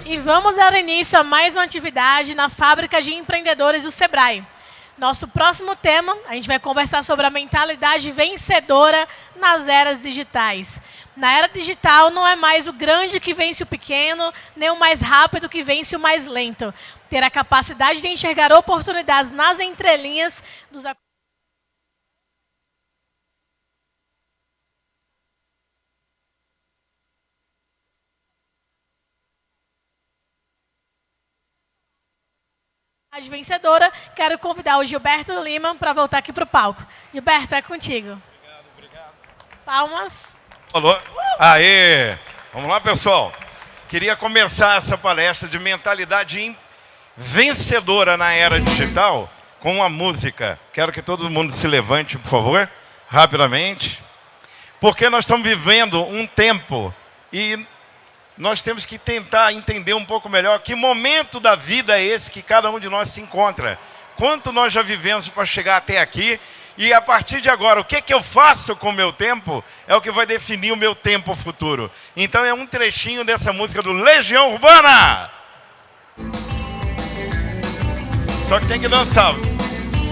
E vamos dar início a mais uma atividade na Fábrica de Empreendedores do Sebrae. Nosso próximo tema, a gente vai conversar sobre a mentalidade vencedora nas eras digitais. Na era digital, não é mais o grande que vence o pequeno, nem o mais rápido que vence o mais lento. Ter a capacidade de enxergar oportunidades nas entrelinhas dos vencedora, quero convidar o Gilberto Lima para voltar aqui para o palco. Gilberto, é contigo. Obrigado. Palmas. Alô? Aê! Vamos lá, pessoal. Queria começar essa palestra de mentalidade vencedora na era digital com uma música. Quero que todo mundo se levante, por favor, rapidamente. Porque nós estamos vivendo um tempo e nós temos que tentar entender um pouco melhor que momento da vida é esse que cada um de nós se encontra. Quanto nós já vivemos para chegar até aqui e a partir de agora, o que eu faço com o meu tempo é o que vai definir o meu tempo futuro. Então é um trechinho dessa música do Legião Urbana. Só que tem que dançar.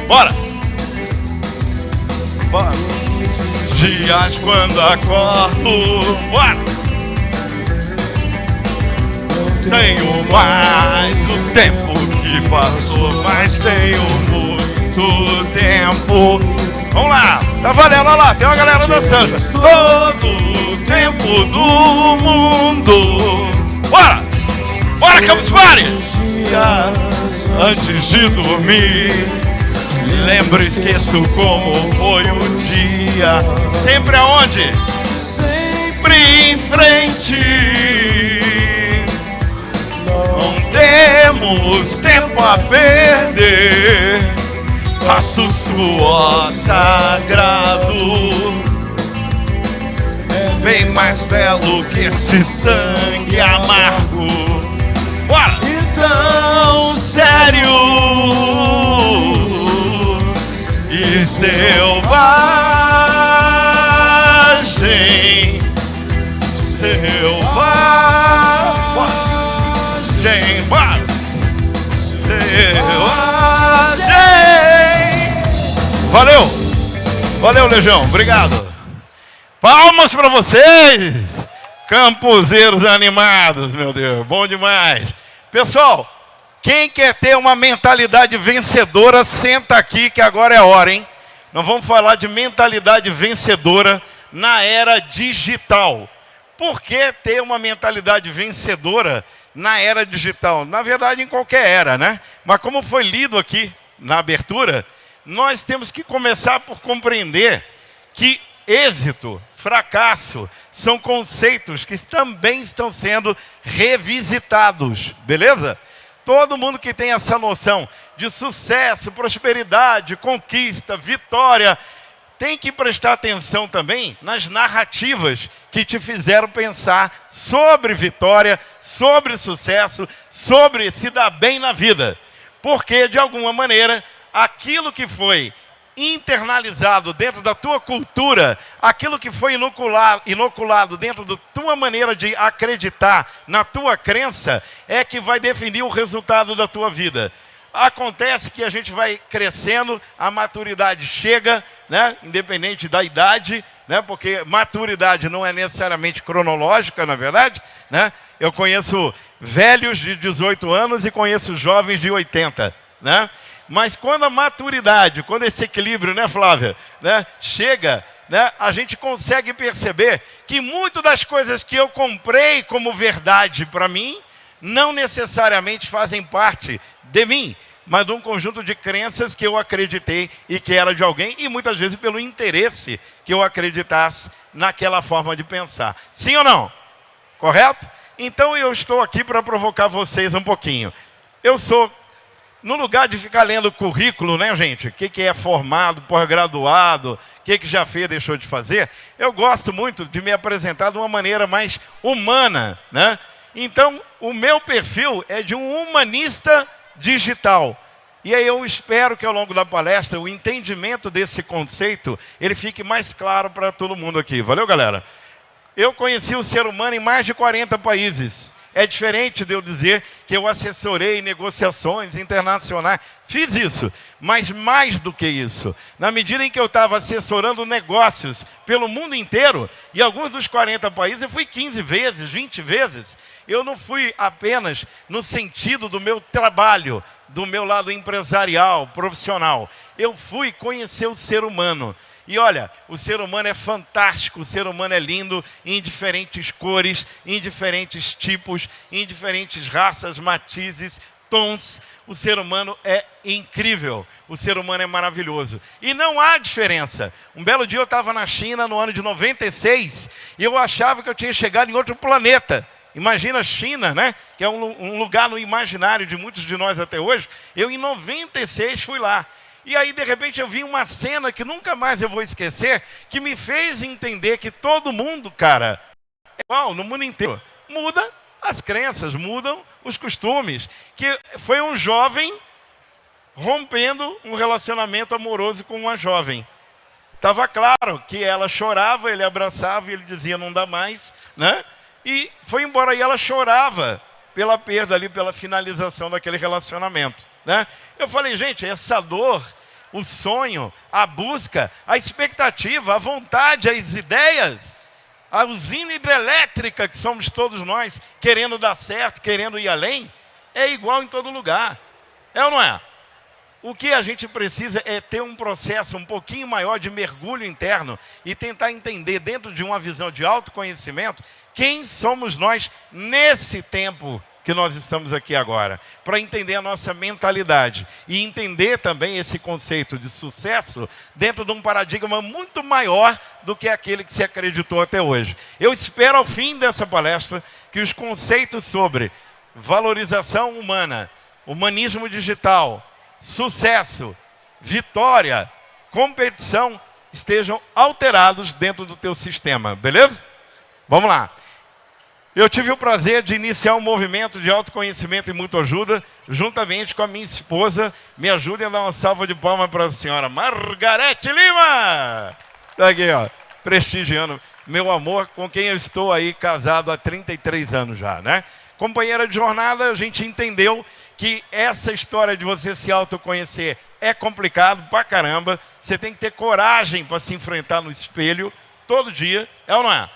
Bora! Bora! Dias quando acordo, bora! Tenho mais o tempo que passou, mas tenho muito tempo. Vamos lá, tá valendo, olha lá, tem uma galera dançando. Todo o tempo do mundo. Bora! Bora, Campus Party! Antes de dormir, lembro, esqueço como foi o dia. Sempre aonde? Sempre em frente. Não temos tempo a perder. Faço suor sagrado, é bem mais belo que esse sangue amargo. Bora! Então, sério e selvagem, Valeu! Valeu, Legião, obrigado. Palmas para vocês, campuseiros animados, meu Deus, bom demais. Pessoal, quem quer ter uma mentalidade vencedora, senta aqui que agora é a hora, hein? Nós vamos falar de mentalidade vencedora na era digital. Por que ter uma mentalidade vencedora na era digital? Na verdade, em qualquer era, né? Mas como foi lido aqui na abertura, nós temos que começar por compreender que êxito, fracasso, são conceitos que também estão sendo revisitados, beleza? Todo mundo que tem essa noção de sucesso, prosperidade, conquista, vitória, tem que prestar atenção também nas narrativas que te fizeram pensar sobre vitória, sobre sucesso, sobre se dar bem na vida. Porque, de alguma maneira, aquilo que foi internalizado dentro da tua cultura, aquilo que foi inoculado dentro da tua maneira de acreditar na tua crença, é que vai definir o resultado da tua vida. Acontece que a gente vai crescendo, a maturidade chega, né? Independente da idade, né? Porque maturidade não é necessariamente cronológica, na verdade, né? Eu conheço velhos de 18 anos e conheço jovens de 80, né? Mas quando a maturidade, quando esse equilíbrio, né, Flávia, né, chega, né, a gente consegue perceber que muitas das coisas que eu comprei como verdade para mim, não necessariamente fazem parte de mim, mas de um conjunto de crenças que eu acreditei e que era de alguém, e muitas vezes pelo interesse que eu acreditasse naquela forma de pensar. Sim ou não? Correto? Então eu estou aqui para provocar vocês um pouquinho. Eu sou... No lugar de ficar lendo currículo, né, gente? O que é formado, pós-graduado, o que já fez, deixou de fazer. Eu gosto muito de me apresentar de uma maneira mais humana, né? Então, o meu perfil é de um humanista digital. E aí eu espero que ao longo da palestra o entendimento desse conceito ele fique mais claro para todo mundo aqui. Valeu, galera? Eu conheci o ser humano em mais de 40 países. É diferente de eu dizer que eu assessorei negociações internacionais. Fiz isso, mas mais do que isso. Na medida em que eu estava assessorando negócios pelo mundo inteiro, e alguns dos 40 países, eu fui 15 vezes, 20 vezes. Eu não fui apenas no sentido do meu trabalho, do meu lado empresarial, profissional. Eu fui conhecer o ser humano. E olha, o ser humano é fantástico, o ser humano é lindo em diferentes cores, em diferentes tipos, em diferentes raças, matizes, tons. O ser humano é incrível, o ser humano é maravilhoso. E não há diferença. Um belo dia eu estava na China no ano de 96 e eu achava que eu tinha chegado em outro planeta. Imagina a China, né? Que é um lugar no imaginário de muitos de nós até hoje. Eu em 96 fui lá. E aí, de repente, eu vi uma cena que nunca mais eu vou esquecer, que me fez entender que todo mundo, cara, é igual no mundo inteiro. Muda as crenças, mudam os costumes. Que foi um jovem rompendo um relacionamento amoroso com uma jovem. Estava claro que ela chorava, ele abraçava e ele dizia não dá mais, né? E foi embora e ela chorava pela perda ali, pela finalização daquele relacionamento, né? Eu falei, gente, essa dor, o sonho, a busca, a expectativa, a vontade, as ideias, a usina hidrelétrica que somos todos nós, querendo dar certo, querendo ir além, é igual em todo lugar. É ou não é? O que a gente precisa é ter um processo um pouquinho maior de mergulho interno e tentar entender, dentro de uma visão de autoconhecimento, quem somos nós nesse tempo que nós estamos aqui agora, para entender a nossa mentalidade e entender também esse conceito de sucesso dentro de um paradigma muito maior do que aquele que se acreditou até hoje. Eu espero ao fim dessa palestra que os conceitos sobre valorização humana, humanismo digital, sucesso, vitória, competição estejam alterados dentro do teu sistema, beleza? Vamos lá. Eu tive o prazer de iniciar um movimento de autoconhecimento e muita ajuda, juntamente com a minha esposa. Me ajudem a dar uma salva de palmas para a senhora Margarete Lima. Está aqui, ó, prestigiando meu amor, com quem eu estou aí casado há 33 anos já, né? Companheira de jornada, a gente entendeu que essa história de você se autoconhecer é complicado pra caramba. Você tem que ter coragem para se enfrentar no espelho todo dia, é ou não é?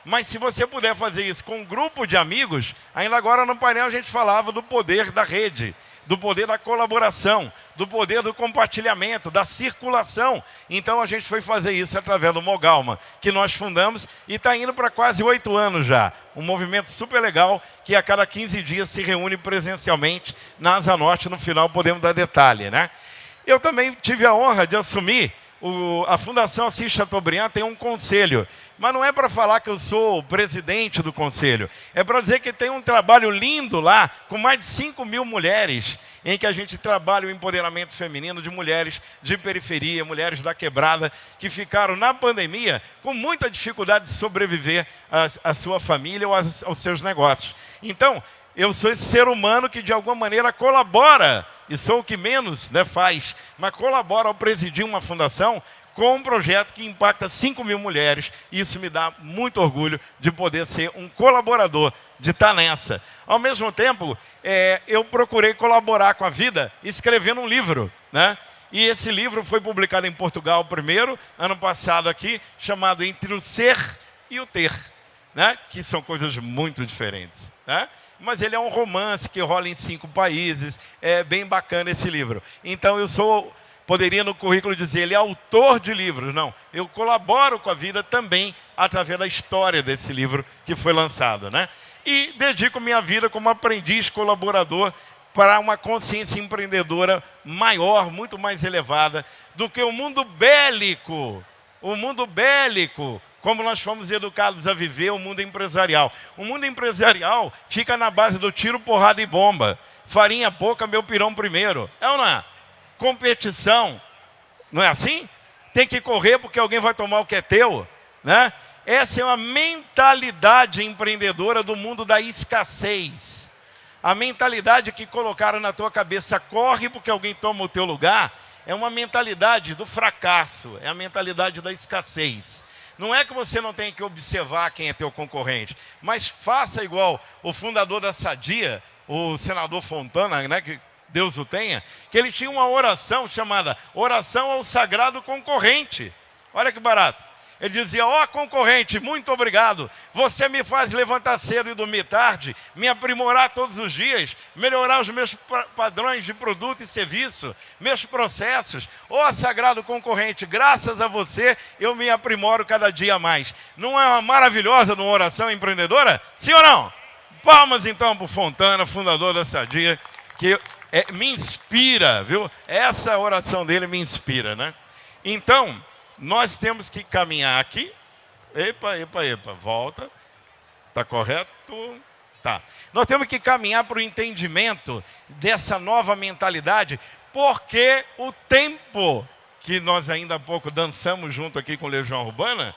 Mas se você puder fazer isso com um grupo de amigos, ainda agora no painel a gente falava do poder da rede, do poder da colaboração, do poder do compartilhamento, da circulação. Então a gente foi fazer isso através do Mogalma, que nós fundamos e está indo para quase 8 anos já. Um movimento super legal que a cada 15 dias se reúne presencialmente na Asa Norte. No final podemos dar detalhe, né? Eu também tive a honra de assumir a Fundação Assis Chateaubriand tem um conselho, mas não é para falar que eu sou o presidente do conselho, é para dizer que tem um trabalho lindo lá, com mais de 5.000 mulheres, em que a gente trabalha o empoderamento feminino de mulheres de periferia, mulheres da quebrada, que ficaram na pandemia com muita dificuldade de sobreviver à sua família ou aos seus negócios. Então, eu sou esse ser humano que de alguma maneira colabora, e sou o que menos, né, faz, mas colabora ao presidir uma fundação com um projeto que impacta 5.000 mulheres. E isso me dá muito orgulho de poder ser um colaborador, de estar nessa. Ao mesmo tempo, eu procurei colaborar com a vida escrevendo um livro, né? E esse livro foi publicado em Portugal primeiro, ano passado aqui, chamado Entre o Ser e o Ter, né? Que são coisas muito diferentes, né? Mas ele é um romance que rola em 5 países, é bem bacana esse livro. Então poderia no currículo dizer, ele é autor de livros. Não, eu colaboro com a vida também através da história desse livro que foi lançado, né? E dedico minha vida como aprendiz colaborador para uma consciência empreendedora maior, muito mais elevada do que o mundo bélico. O mundo bélico, como nós fomos educados a viver, o mundo empresarial. O mundo empresarial fica na base do tiro, porrada e bomba. Farinha pouca, meu pirão primeiro. É ou não é? Competição, não é assim? Tem que correr porque alguém vai tomar o que é teu, né? Essa é uma mentalidade empreendedora do mundo da escassez. A mentalidade que colocaram na tua cabeça, corre porque alguém toma o teu lugar, é uma mentalidade do fracasso, é a mentalidade da escassez. Não é que você não tem que observar quem é teu concorrente, mas faça igual o fundador da Sadia, o senador Fontana, né, que Deus o tenha, que ele tinha uma oração chamada Oração ao Sagrado Concorrente. Olha que barato. Ele dizia: ó concorrente, muito obrigado. Você me faz levantar cedo e dormir tarde, me aprimorar todos os dias, melhorar os meus padrões de produto e serviço, meus processos. Ó sagrado concorrente, graças a você eu me aprimoro cada dia mais. Não é uma maravilhosa uma oração empreendedora? Sim ou não? Palmas então para o Fontana, fundador da Sadia, que me inspira, viu? Essa oração dele me inspira, né? Então, nós temos que caminhar aqui. Epa, volta. Está correto? Tá. Nós temos que caminhar para o entendimento dessa nova mentalidade, porque o tempo que nós ainda há pouco dançamos junto aqui com Legião Urbana,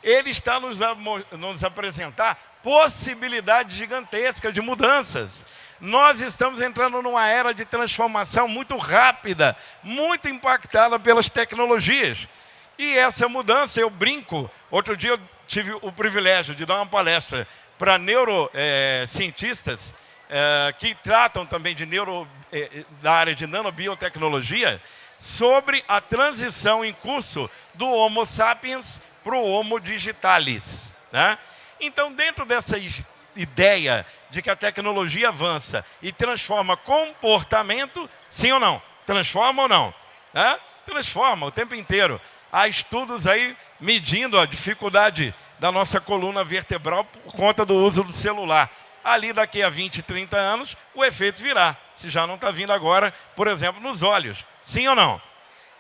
ele está nos apresentar possibilidades gigantescas de mudanças. Nós estamos entrando numa era de transformação muito rápida, muito impactada pelas tecnologias. E essa mudança, eu brinco, outro dia eu tive o privilégio de dar uma palestra para neurocientistas que tratam também da área de nanobiotecnologia, sobre a transição em curso do Homo sapiens para o Homo digitalis, né? Então, dentro dessa ideia de que a tecnologia avança e transforma comportamento, sim ou não? Transforma ou não? Transforma o tempo inteiro. Há estudos aí medindo a dificuldade da nossa coluna vertebral por conta do uso do celular. Ali daqui a 20, 30 anos, o efeito virá. Se já não está vindo agora, por exemplo, nos olhos. Sim ou não?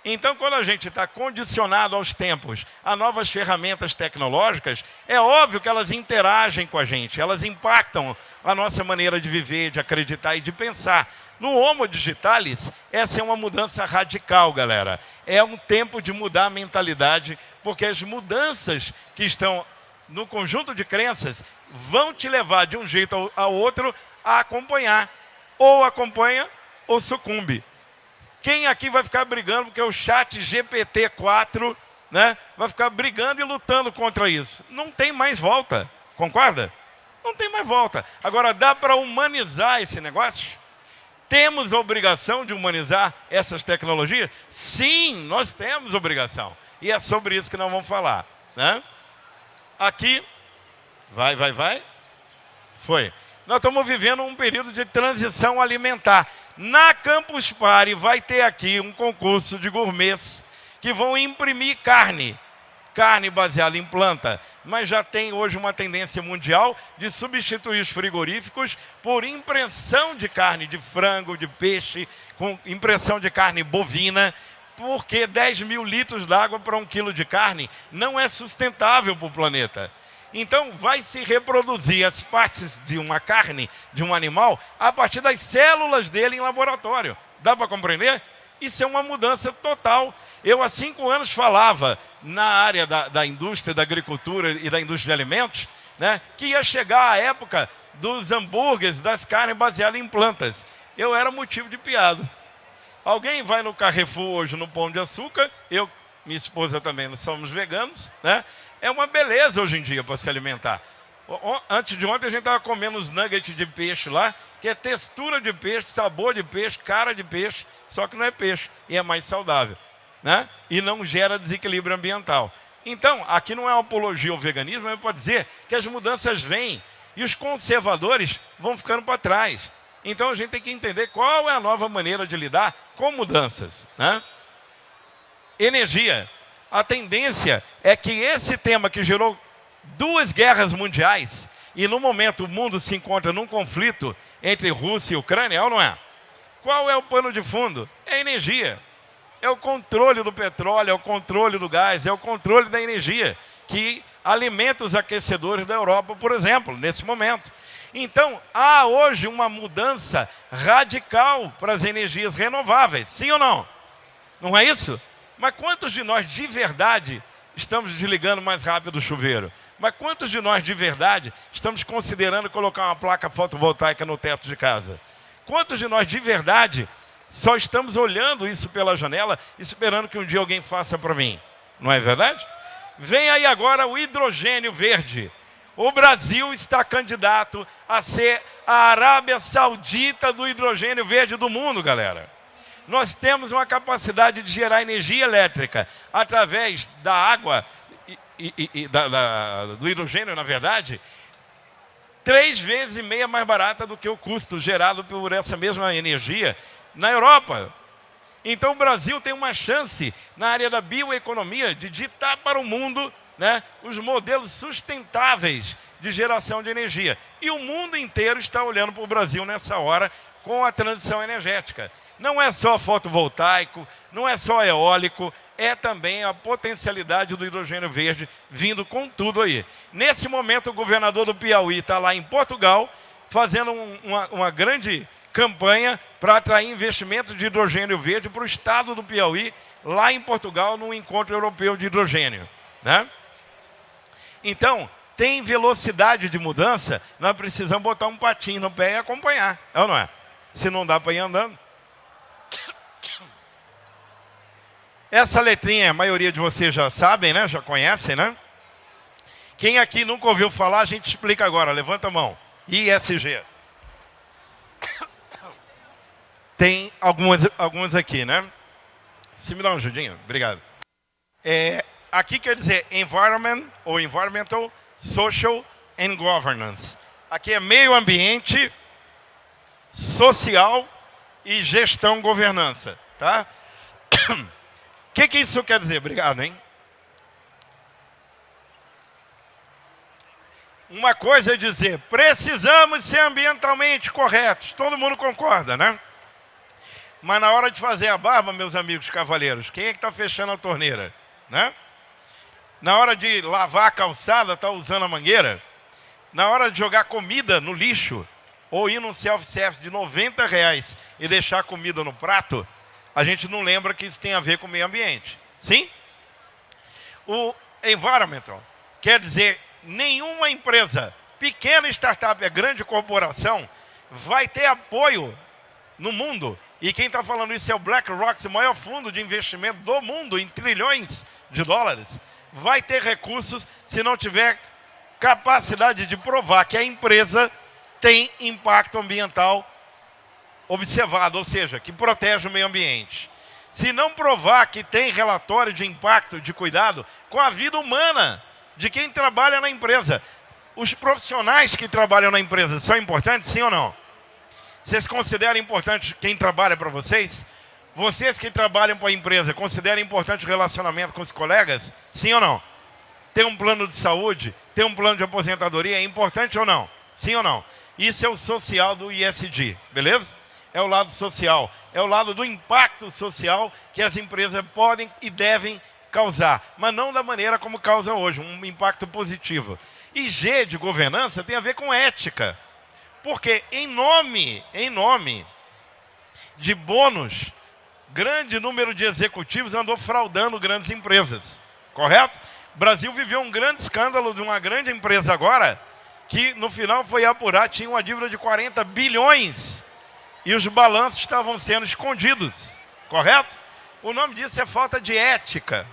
Então, quando a gente está condicionado aos tempos, a novas ferramentas tecnológicas, é óbvio que elas interagem com a gente, elas impactam a nossa maneira de viver, de acreditar e de pensar. No Homo digitalis, essa é uma mudança radical, galera. É um tempo de mudar a mentalidade, porque as mudanças que estão no conjunto de crenças vão te levar de um jeito ao outro a acompanhar. Ou acompanha ou sucumbe. Quem aqui vai ficar brigando porque o chat GPT-4, né, vai ficar brigando e lutando contra isso? Não tem mais volta, concorda? Não tem mais volta. Agora, dá para humanizar esse negócio? Temos a obrigação de humanizar essas tecnologias? Sim, nós temos obrigação. E é sobre isso que nós vamos falar, né? Aqui, vai. Foi. Nós estamos vivendo um período de transição alimentar. Na Campus Party vai ter aqui um concurso de gourmets que vão imprimir carne baseada em planta, mas já tem hoje uma tendência mundial de substituir os frigoríficos por impressão de carne de frango, de peixe, com impressão de carne bovina, porque 10 mil litros d'água para 1 quilo de carne não é sustentável para o planeta. Então, vai se reproduzir as partes de uma carne, de um animal, a partir das células dele em laboratório. Dá para compreender? Isso é uma mudança total. Eu, há 5 anos, falava na área da indústria, da agricultura e da indústria de alimentos, né, que ia chegar a época dos hambúrgueres, das carnes baseadas em plantas. Eu era motivo de piada. Alguém vai no Carrefour hoje, no Pão de Açúcar, minha esposa também, nós somos veganos, né? É uma beleza hoje em dia para se alimentar. Antes de ontem a gente estava comendo os nuggets de peixe lá, que é textura de peixe, sabor de peixe, cara de peixe, só que não é peixe e é mais saudável, né? E não gera desequilíbrio ambiental. Então, aqui não é uma apologia ao veganismo, mas pode dizer que as mudanças vêm e os conservadores vão ficando para trás. Então a gente tem que entender qual é a nova maneira de lidar com mudanças, né? Energia. A tendência é que esse tema que gerou 2 guerras mundiais, e no momento o mundo se encontra num conflito entre Rússia e Ucrânia, é ou não é? Qual é o pano de fundo? É a energia. É o controle do petróleo, é o controle do gás, é o controle da energia, que alimenta os aquecedores da Europa, por exemplo, nesse momento. Então, há hoje uma mudança radical para as energias renováveis, sim ou não? Não é isso? Mas quantos de nós de verdade estamos desligando mais rápido o chuveiro? Mas quantos de nós de verdade estamos considerando colocar uma placa fotovoltaica no teto de casa? Quantos de nós de verdade só estamos olhando isso pela janela, esperando que um dia alguém faça para mim? Não é verdade? Vem aí agora o hidrogênio verde. O Brasil está candidato a ser a Arábia Saudita do hidrogênio verde do mundo, galera. Nós temos uma capacidade de gerar energia elétrica através da água do hidrogênio, na verdade, 3,5 vezes mais barata do que o custo gerado por essa mesma energia na Europa. Então o Brasil tem uma chance na área da bioeconomia de ditar para o mundo, né, os modelos sustentáveis de geração de energia. E o mundo inteiro está olhando para o Brasil nessa hora com a transição energética. Não é só fotovoltaico, não é só eólico, é também a potencialidade do hidrogênio verde vindo com tudo aí. Nesse momento, o governador do Piauí está lá em Portugal, fazendo uma grande campanha para atrair investimentos de hidrogênio verde para o estado do Piauí, lá em Portugal, no encontro europeu de hidrogênio, né? Então, tem velocidade de mudança, nós precisamos botar um patinho no pé e acompanhar, é ou não é? Se não dá para ir andando. Essa letrinha, a maioria de vocês já sabem, né? Já conhecem, né? Quem aqui nunca ouviu falar, a gente explica agora. Levanta a mão. ISG. Tem algumas aqui, né? Se me dá uma ajudinha, obrigado. Aqui quer dizer Environment ou Environmental, Social and Governance. Aqui é meio ambiente, social e gestão, governança, tá? O que isso quer dizer? Obrigado, hein? Uma coisa é dizer, precisamos ser ambientalmente corretos. Todo mundo concorda, né? Mas na hora de fazer a barba, meus amigos cavaleiros, quem é que está fechando a torneira? Né? Na hora de lavar a calçada, está usando a mangueira? Na hora de jogar comida no lixo, ou ir num self-service de R$90 e deixar a comida no prato, a gente não lembra que isso tem a ver com o meio ambiente. Sim? O environmental quer dizer nenhuma empresa, pequena startup, grande corporação, vai ter apoio no mundo. E quem está falando isso é o BlackRock, o maior fundo de investimento do mundo, em trilhões de dólares. Vai ter recursos se não tiver capacidade de provar que a empresa tem impacto ambiental observado, ou seja, que protege o meio ambiente. Se não provar que tem relatório de impacto, de cuidado com a vida humana de quem trabalha na empresa. Os profissionais que trabalham na empresa são importantes, sim ou não? Vocês consideram importante quem trabalha para vocês? Vocês que trabalham para a empresa, consideram importante o relacionamento com os colegas? Sim ou não? Ter um plano de saúde, ter um plano de aposentadoria, é importante ou não? Sim ou não? Isso é o social do ESG, beleza? É o lado social, é o lado do impacto social que as empresas podem e devem causar, mas não da maneira como causam hoje, um impacto positivo. E G de governança tem a ver com ética, porque em nome de bônus, grande número de executivos andou fraudando grandes empresas, correto? O Brasil viveu um grande escândalo de uma grande empresa agora, que no final foi apurar, tinha uma dívida de 40 bilhões, e os balanços estavam sendo escondidos, correto? O nome disso é falta de ética.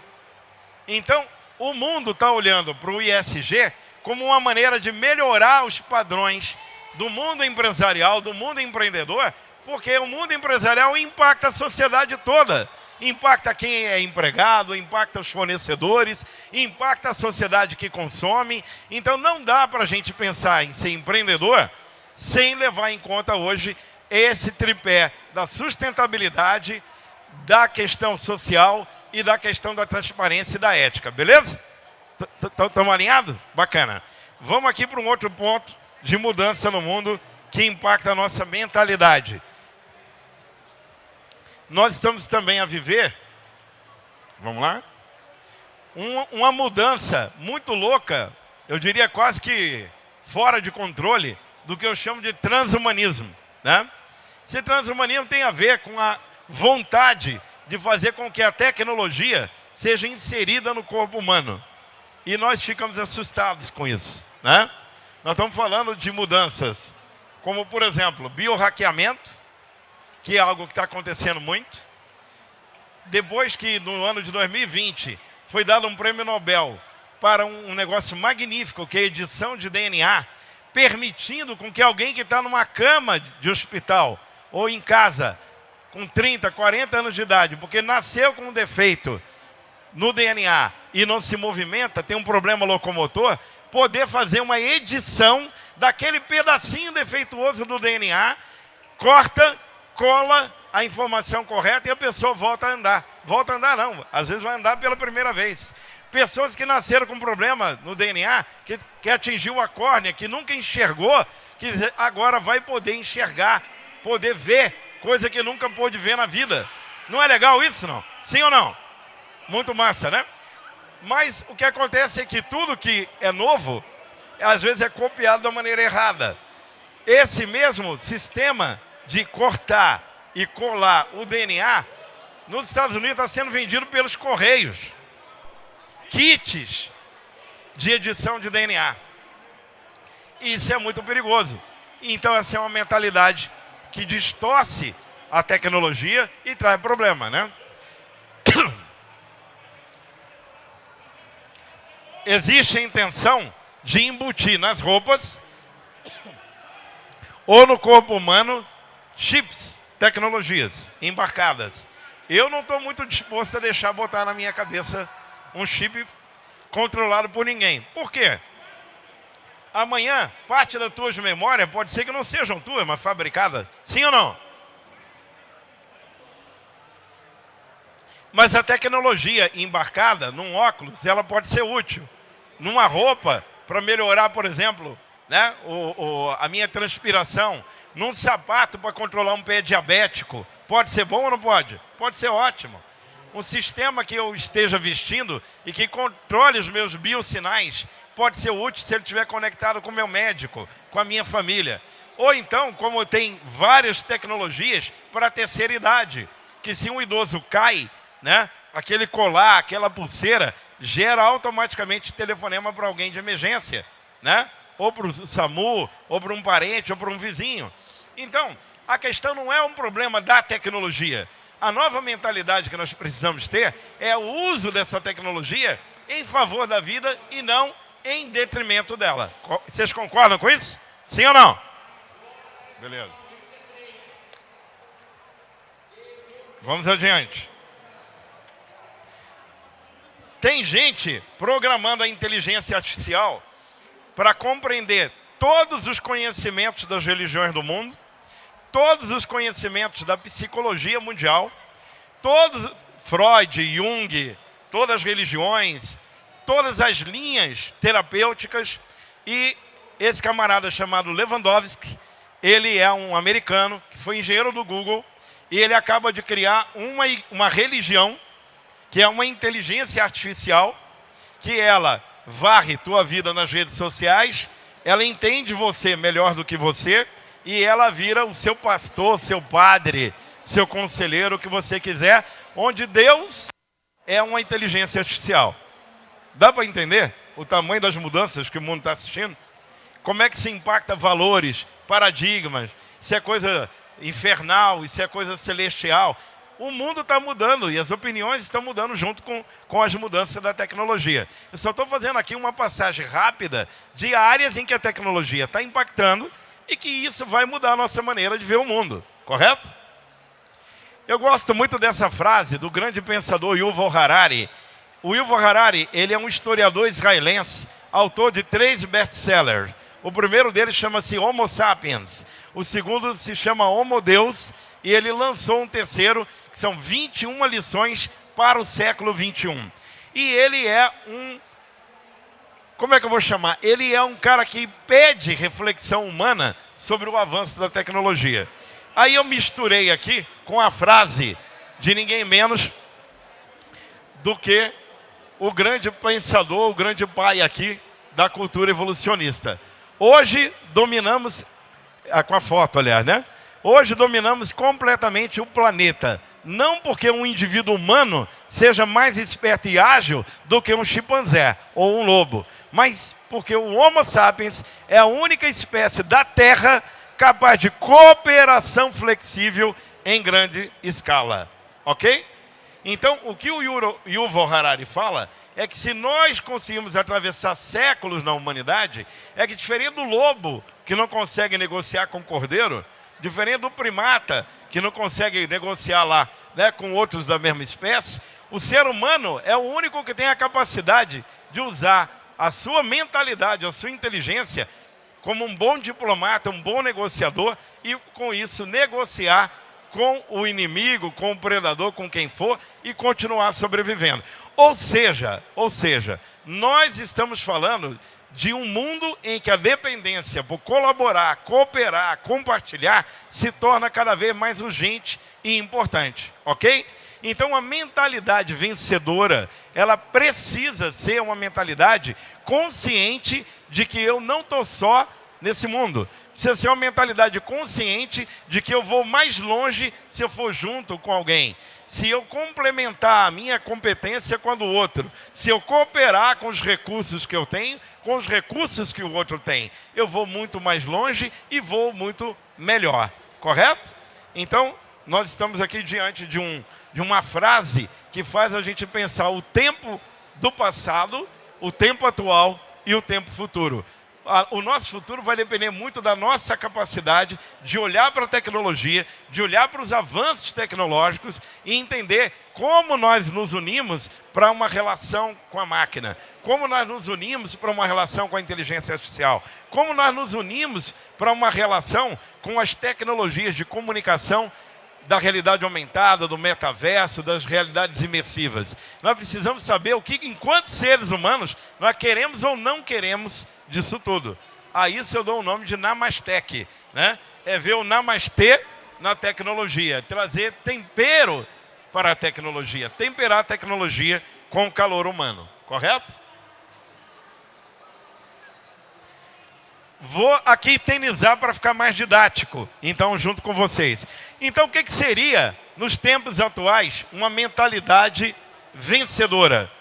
Então, o mundo está olhando para o ESG como uma maneira de melhorar os padrões do mundo empresarial, do mundo empreendedor, porque o mundo empresarial impacta a sociedade toda. Impacta quem é empregado, impacta os fornecedores, impacta a sociedade que consome. Então, não dá para a gente pensar em ser empreendedor sem levar em conta hoje esse tripé da sustentabilidade, da questão social e da questão da transparência e da ética, beleza? Estamos alinhados? Bacana. Vamos aqui para um outro ponto de mudança no mundo que impacta a nossa mentalidade. Nós estamos também a viver, vamos lá, uma mudança muito louca, eu diria quase que fora de controle, do que eu chamo de transhumanismo, né? Esse transhumanismo tem a ver com a vontade de fazer com que a tecnologia seja inserida no corpo humano. E nós ficamos assustados com isso, né? Nós estamos falando de mudanças, como por exemplo, biorraqueamento, que é algo que está acontecendo muito. Depois que no ano de 2020 foi dado um prêmio Nobel para um negócio magnífico, que é a edição de DNA, permitindo com que alguém que está numa cama de hospital ou em casa, com 30, 40 anos de idade, porque nasceu com um defeito no DNA e não se movimenta, tem um problema locomotor, poder fazer uma edição daquele pedacinho defeituoso do DNA, corta, cola a informação correta e a pessoa volta a andar. Volta a andar não, às vezes vai andar pela primeira vez. Pessoas que nasceram com problema no DNA, que atingiu a córnea, que nunca enxergou, que agora vai poder enxergar, poder ver, coisa que nunca pôde ver na vida. Não é legal isso, não? Sim ou não? Muito massa, né? Mas o que acontece é que tudo que é novo, às vezes é copiado da maneira errada. Esse mesmo sistema de cortar e colar o DNA, nos Estados Unidos está sendo vendido pelos Correios. Kits de edição de DNA. E isso é muito perigoso. Então essa é uma mentalidade que distorce a tecnologia e traz problema, né? Existe a intenção de embutir nas roupas ou no corpo humano chips, tecnologias embarcadas. Eu não estou muito disposto a deixar botar na minha cabeça um chip controlado por ninguém. Por quê? Amanhã, parte das tuas memórias pode ser que não sejam tuas, mas fabricadas. Sim ou não? Mas a tecnologia embarcada num óculos, ela pode ser útil. Numa roupa, para melhorar, por exemplo, né, a minha transpiração. Num sapato para controlar um pé diabético. Pode ser bom ou não pode? Pode ser ótimo. Um sistema que eu esteja vestindo e que controle os meus biosinais pode ser útil se ele estiver conectado com o meu médico, com a minha família. Ou então, como tem várias tecnologias para a terceira idade, que se um idoso cai, né, aquele colar, aquela pulseira, gera automaticamente telefonema para alguém de emergência, né? Ou para o SAMU, ou para um parente, ou para um vizinho. Então, a questão não é um problema da tecnologia. A nova mentalidade que nós precisamos ter é o uso dessa tecnologia em favor da vida e não em detrimento dela. Vocês concordam com isso? Sim ou não? Beleza. Vamos adiante. Tem gente programando a inteligência artificial para compreender todos os conhecimentos das religiões do mundo, todos os conhecimentos da psicologia mundial, todos, Freud, Jung, todas as religiões, todas as linhas terapêuticas. E esse camarada chamado Lewandowski, ele é um americano que foi engenheiro do Google e ele acaba de criar uma religião que é uma inteligência artificial, que ela varre tua vida nas redes sociais, ela entende você melhor do que você e ela vira o seu pastor, seu padre, seu conselheiro, o que você quiser, onde Deus é uma inteligência artificial. Dá para entender o tamanho das mudanças que o mundo está assistindo? Como é que se impacta valores, paradigmas, se é coisa infernal, se é coisa celestial. O mundo está mudando e as opiniões estão mudando junto com as mudanças da tecnologia. Eu só estou fazendo aqui uma passagem rápida de áreas em que a tecnologia está impactando e que isso vai mudar a nossa maneira de ver o mundo, correto? Eu gosto muito dessa frase do grande pensador Yuval Harari. O Yuval Harari, ele é um historiador israelense, autor de 3 best-sellers. O primeiro deles chama-se Homo Sapiens, o segundo se chama Homo Deus, e ele lançou um terceiro, que são 21 lições para o século 21. E ele é como é que eu vou chamar? Ele é um cara que pede reflexão humana sobre o avanço da tecnologia. Aí eu misturei aqui com a frase de ninguém menos do que o grande pensador, o grande pai aqui da cultura evolucionista. Hoje dominamos, com a foto aliás, né? Hoje dominamos completamente o planeta. Não porque um indivíduo humano seja mais esperto e ágil do que um chimpanzé ou um lobo, mas porque o Homo sapiens é a única espécie da Terra capaz de cooperação flexível em grande escala. Ok? Então, o que o Yuval Harari fala é que se nós conseguimos atravessar séculos na humanidade, é que diferente do lobo, que não consegue negociar com o cordeiro, diferente do primata, que não consegue negociar lá, né, com outros da mesma espécie, o ser humano é o único que tem a capacidade de usar a sua mentalidade, a sua inteligência, como um bom diplomata, um bom negociador, e com isso negociar com o inimigo, com o predador, com quem for, e continuar sobrevivendo. Ou seja, nós estamos falando de um mundo em que a dependência por colaborar, cooperar, compartilhar, se torna cada vez mais urgente e importante, ok? Então a mentalidade vencedora, ela precisa ser uma mentalidade consciente de que eu não estou só nesse mundo. Precisa ser uma mentalidade consciente de que eu vou mais longe se eu for junto com alguém. Se eu complementar a minha competência com a do outro, se eu cooperar com os recursos que eu tenho, com os recursos que o outro tem, eu vou muito mais longe e vou muito melhor. Correto? Então, nós estamos aqui diante de uma frase que faz a gente pensar o tempo do passado, o tempo atual e o tempo futuro. O nosso futuro vai depender muito da nossa capacidade de olhar para a tecnologia, de olhar para os avanços tecnológicos e entender como nós nos unimos para uma relação com a máquina, como nós nos unimos para uma relação com a inteligência artificial, como nós nos unimos para uma relação com as tecnologias de comunicação da realidade aumentada, do metaverso, das realidades imersivas. Nós precisamos saber o que, enquanto seres humanos, nós queremos ou não queremos disso tudo. A isso eu dou o nome de Namastec, né? É ver o Namastê na tecnologia, trazer tempero para a tecnologia, temperar a tecnologia com o calor humano, correto? Vou aqui tenizar para ficar mais didático, então, junto com vocês. Então, o que seria, nos tempos atuais, uma mentalidade vencedora?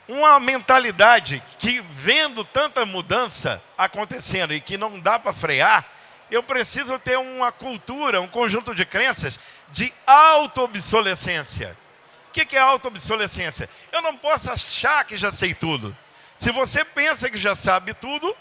Uma mentalidade que, vendo tanta mudança acontecendo e que não dá para frear, eu preciso ter uma cultura, um conjunto de crenças de auto-obsolescência. O que é auto-obsolescência? Eu não posso achar que já sei tudo. Se você pensa que já sabe tudo,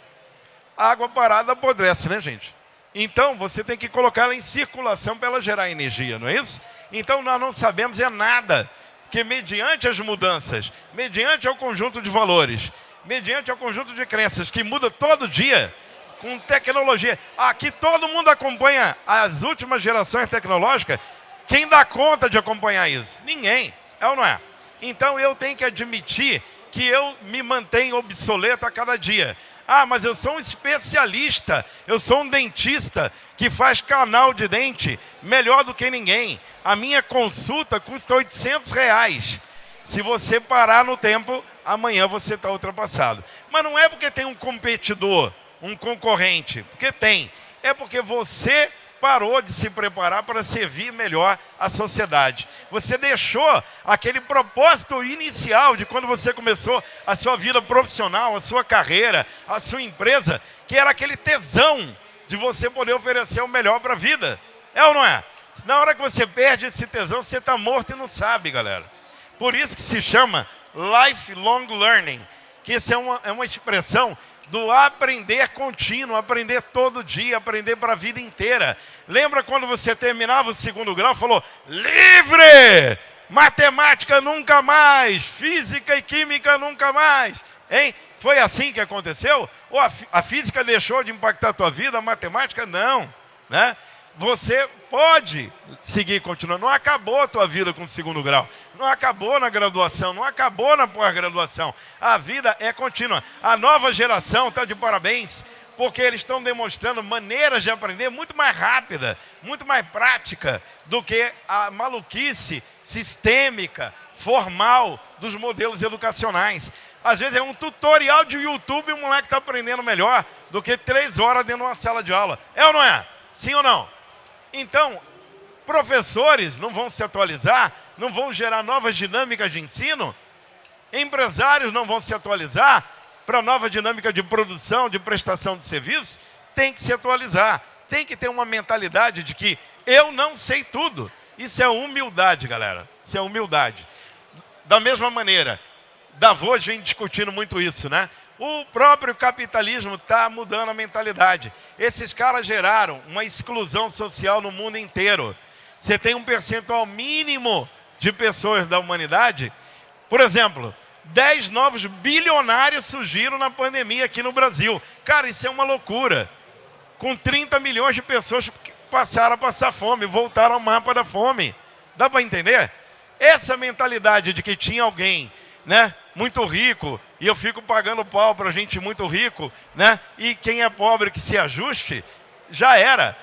a água parada apodrece, né, gente? Então, você tem que colocar ela em circulação para ela gerar energia, não é isso? Então, nós não sabemos nada, que mediante as mudanças, mediante ao conjunto de valores, mediante ao conjunto de crenças, que muda todo dia, com tecnologia. Aqui todo mundo acompanha as últimas gerações tecnológicas. Quem dá conta de acompanhar isso? Ninguém, é ou não é? Então, eu tenho que admitir que eu me mantenho obsoleto a cada dia. Ah, mas eu sou um especialista, eu sou um dentista que faz canal de dente melhor do que ninguém. A minha consulta custa R$800. Se você parar no tempo, amanhã você está ultrapassado. Mas não é porque tem um competidor, um concorrente, porque tem. É porque você parou de se preparar para servir melhor a sociedade. Você deixou aquele propósito inicial de quando você começou a sua vida profissional, a sua carreira, a sua empresa, que era aquele tesão de você poder oferecer o melhor para a vida. É ou não é? Na hora que você perde esse tesão, você está morto e não sabe, galera. Por isso que se chama lifelong learning, que isso é uma expressão do aprender contínuo, aprender todo dia, aprender para a vida inteira. Lembra quando você terminava o 2º grau, falou, livre! Matemática nunca mais, física e química nunca mais. Hein? Foi assim que aconteceu? Ou a física deixou de impactar a tua vida, a matemática não, né? Você pode seguir continuando. Não acabou a tua vida com o 2º grau. Não acabou na graduação, não acabou na pós-graduação. A vida é contínua. A nova geração está de parabéns, porque eles estão demonstrando maneiras de aprender muito mais rápida, muito mais prática do que a maluquice sistêmica, formal dos modelos educacionais. Às vezes é um tutorial de YouTube e o moleque está aprendendo melhor do que 3 horas dentro de uma sala de aula. É ou não é? Sim ou não? Então, professores não vão se atualizar, não vão gerar novas dinâmicas de ensino, empresários não vão se atualizar para nova dinâmica de produção, de prestação de serviços, tem que se atualizar, tem que ter uma mentalidade de que eu não sei tudo. Isso é humildade, galera, isso é humildade. Da mesma maneira, Davos vem discutindo muito isso, né? O próprio capitalismo está mudando a mentalidade. Esses caras geraram uma exclusão social no mundo inteiro. Você tem um percentual mínimo de pessoas da humanidade. Por exemplo, 10 novos bilionários surgiram na pandemia aqui no Brasil. Cara, isso é uma loucura. Com 30 milhões de pessoas que passaram a passar fome, voltaram ao mapa da fome. Dá para entender? Essa mentalidade de que tinha alguém, né, muito rico, e eu fico pagando pau para gente muito rico, né, e quem é pobre que se ajuste, já era.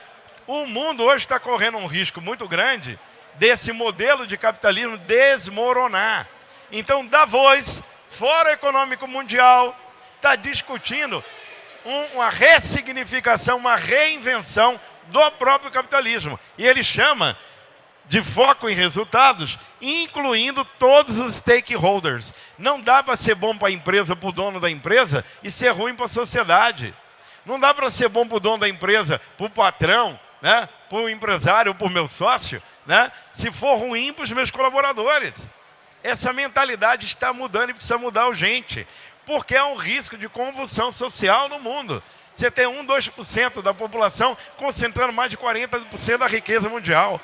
O mundo hoje está correndo um risco muito grande desse modelo de capitalismo desmoronar. Então, Davos, Fórum Econômico Mundial, está discutindo uma ressignificação, uma reinvenção do próprio capitalismo. E ele chama de foco em resultados, incluindo todos os stakeholders. Não dá para ser bom para a empresa, para o dono da empresa, e ser ruim para a sociedade. Não dá para ser bom para o dono da empresa, para o patrão, né, para o empresário, para o meu sócio, né, se for ruim para os meus colaboradores. Essa mentalidade está mudando e precisa mudar urgente, porque é um risco de convulsão social no mundo. Você tem 1, 2% da população concentrando mais de 40% da riqueza mundial.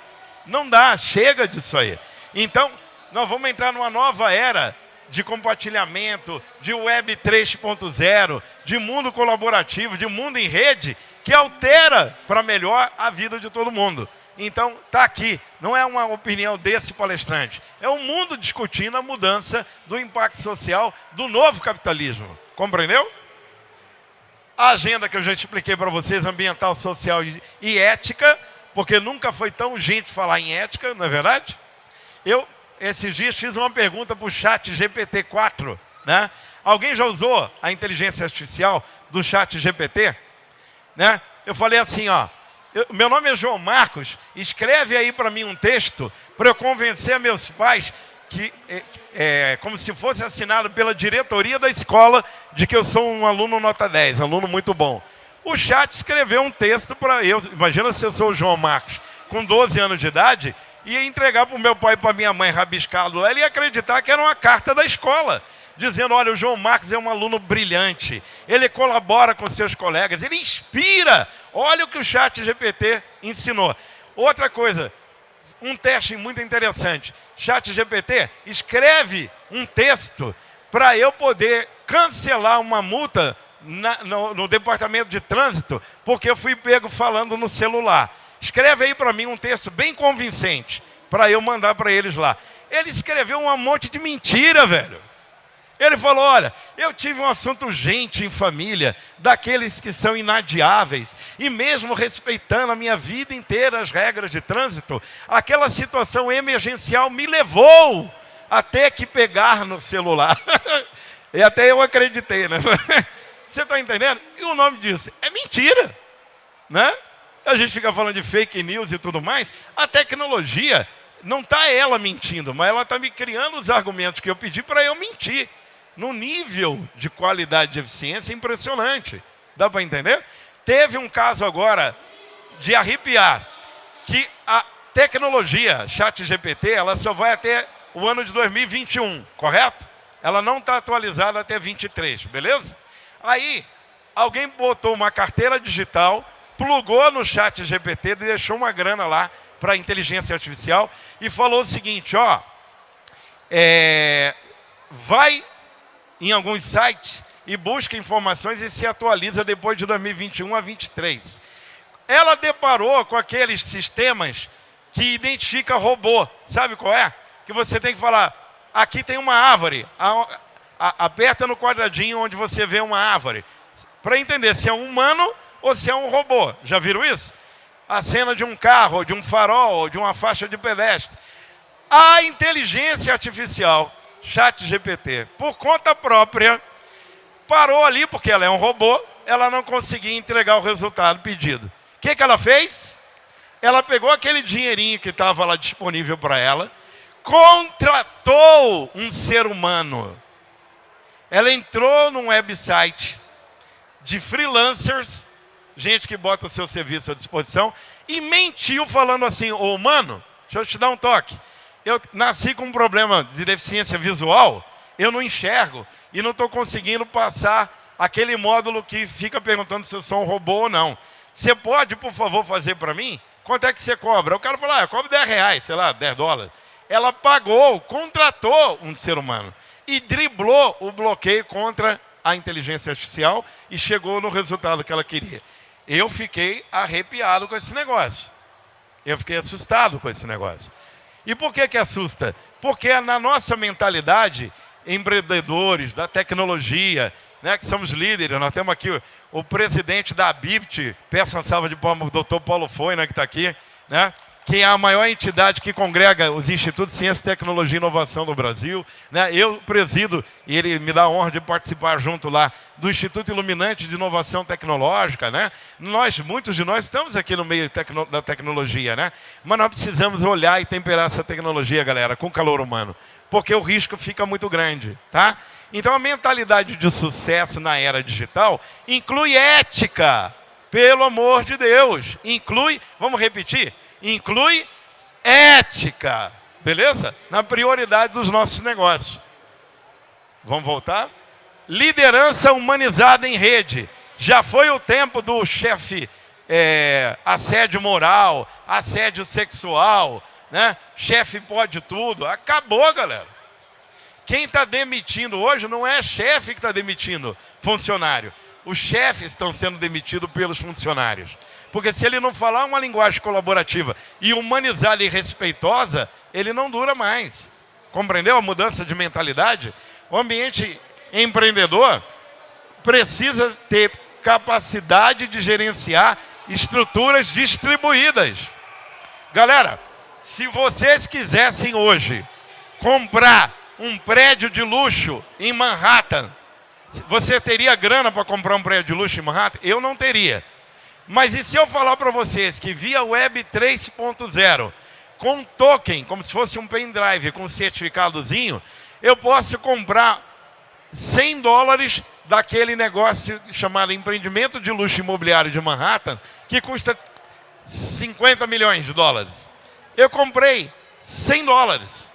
Não dá, chega disso aí. Então, nós vamos entrar numa nova era de compartilhamento, de web 3.0, de mundo colaborativo, de mundo em rede, que altera para melhor a vida de todo mundo. Então, está aqui, não é uma opinião desse palestrante, é o mundo discutindo a mudança do impacto social do novo capitalismo. Compreendeu? A agenda que eu já expliquei para vocês, ambiental, social e ética, porque nunca foi tão urgente falar em ética, não é verdade? Eu, esses dias, fiz uma pergunta para o chat GPT-4, né? Alguém já usou a inteligência artificial do chat GPT? Né? Eu falei assim, ó, meu nome é João Marcos, escreve aí para mim um texto para eu convencer meus pais que como se fosse assinado pela diretoria da escola de que eu sou um aluno nota 10, aluno muito bom. O chat escreveu um texto para eu, imagina se eu sou o João Marcos, com 12 anos de idade, ia entregar para o meu pai e para minha mãe rabiscado lá, ele ia acreditar que era uma carta da escola, dizendo, olha, o João Marcos é um aluno brilhante, ele colabora com seus colegas, ele inspira, olha o que o chat GPT ensinou. Outra coisa, um teste muito interessante, chat GPT escreve um texto para eu poder cancelar uma multa no departamento de trânsito, porque eu fui pego falando no celular. Escreve aí para mim um texto bem convincente, para eu mandar para eles lá. Ele escreveu um monte de mentira, velho. Ele falou, olha, eu tive um assunto urgente em família, daqueles que são inadiáveis, e mesmo respeitando a minha vida inteira as regras de trânsito, aquela situação emergencial me levou a ter que pegar no celular. E até eu acreditei, né? Você está entendendo? E o nome disso é mentira, né? A gente fica falando de fake news e tudo mais. A tecnologia, não está ela mentindo, mas ela está me criando os argumentos que eu pedi para eu mentir. Num nível de qualidade de eficiência impressionante. Dá para entender? Teve um caso agora de arrepiar, que a tecnologia ChatGPT, ela só vai até o ano de 2021, correto? Ela não está atualizada até 23, beleza? Aí, alguém botou uma carteira digital, plugou no ChatGPT e deixou uma grana lá para a inteligência artificial e falou o seguinte, ó, vai em alguns sites e busca informações e se atualiza depois de 2021 a 23. Ela deparou com aqueles sistemas que identifica robô. Sabe qual é? Que você tem que falar, aqui tem uma árvore, aperta no quadradinho onde você vê uma árvore, para entender se é um humano ou se é um robô. Já viram isso? A cena de um carro, de um farol, de uma faixa de pedestre. A inteligência artificial ChatGPT, por conta própria, parou ali, porque ela é um robô, ela não conseguia entregar o resultado pedido. O que ela fez? Ela pegou aquele dinheirinho que estava lá disponível para ela, contratou um ser humano. Ela entrou num website de freelancers, gente que bota o seu serviço à disposição, e mentiu falando assim, ô humano, deixa eu te dar um toque. Eu nasci com um problema de deficiência visual eu não enxergo e não estou conseguindo passar aquele módulo que fica perguntando se eu sou um robô ou não. Você pode, por favor, fazer para mim? Quanto é que você cobra? O cara falou, eu cobro R$10, sei lá, $10. Ela pagou, contratou um ser humano e driblou o bloqueio contra a inteligência artificial e chegou no resultado que ela queria. Eu fiquei arrepiado com esse negócio. Eu fiquei assustado com esse negócio. E por que assusta? Porque na nossa mentalidade, empreendedores da tecnologia, né, que somos líderes, nós temos aqui o presidente da BIPT, peço uma salva de palmas, o doutor Paulo Foina, que está aqui, né, que é a maior entidade que congrega os institutos de ciência, tecnologia e inovação do Brasil. Né? Eu presido, e ele me dá a honra de participar junto lá, do Instituto Iluminante de Inovação Tecnológica. Né? Muitos de nós estamos aqui no meio da tecnologia, né? Mas nós precisamos olhar e temperar essa tecnologia, galera, com calor humano, porque o risco fica muito grande. Tá? Então a mentalidade de sucesso na era digital inclui ética, pelo amor de Deus. Inclui, vamos repetir? Inclui ética, beleza? Na prioridade dos nossos negócios. Vamos voltar? Liderança humanizada em rede. Já foi o tempo do chefe assédio moral, assédio sexual, né? Chefe pode tudo. Acabou, galera. Quem está demitindo hoje não é chefe que está demitindo funcionário. Os chefes estão sendo demitidos pelos funcionários. Porque se ele não falar uma linguagem colaborativa e humanizada e respeitosa, ele não dura mais. Compreendeu a mudança de mentalidade? O ambiente empreendedor precisa ter capacidade de gerenciar estruturas distribuídas. Galera, se vocês quisessem hoje comprar um prédio de luxo em Manhattan, você teria grana para comprar um prédio de luxo em Manhattan? Eu não teria. Mas e se eu falar para vocês que via Web 3.0, com um token, como se fosse um pendrive com um certificadozinho, eu posso comprar $100 daquele negócio chamado empreendimento de luxo imobiliário de Manhattan, que custa $50 milhões. Eu comprei $100.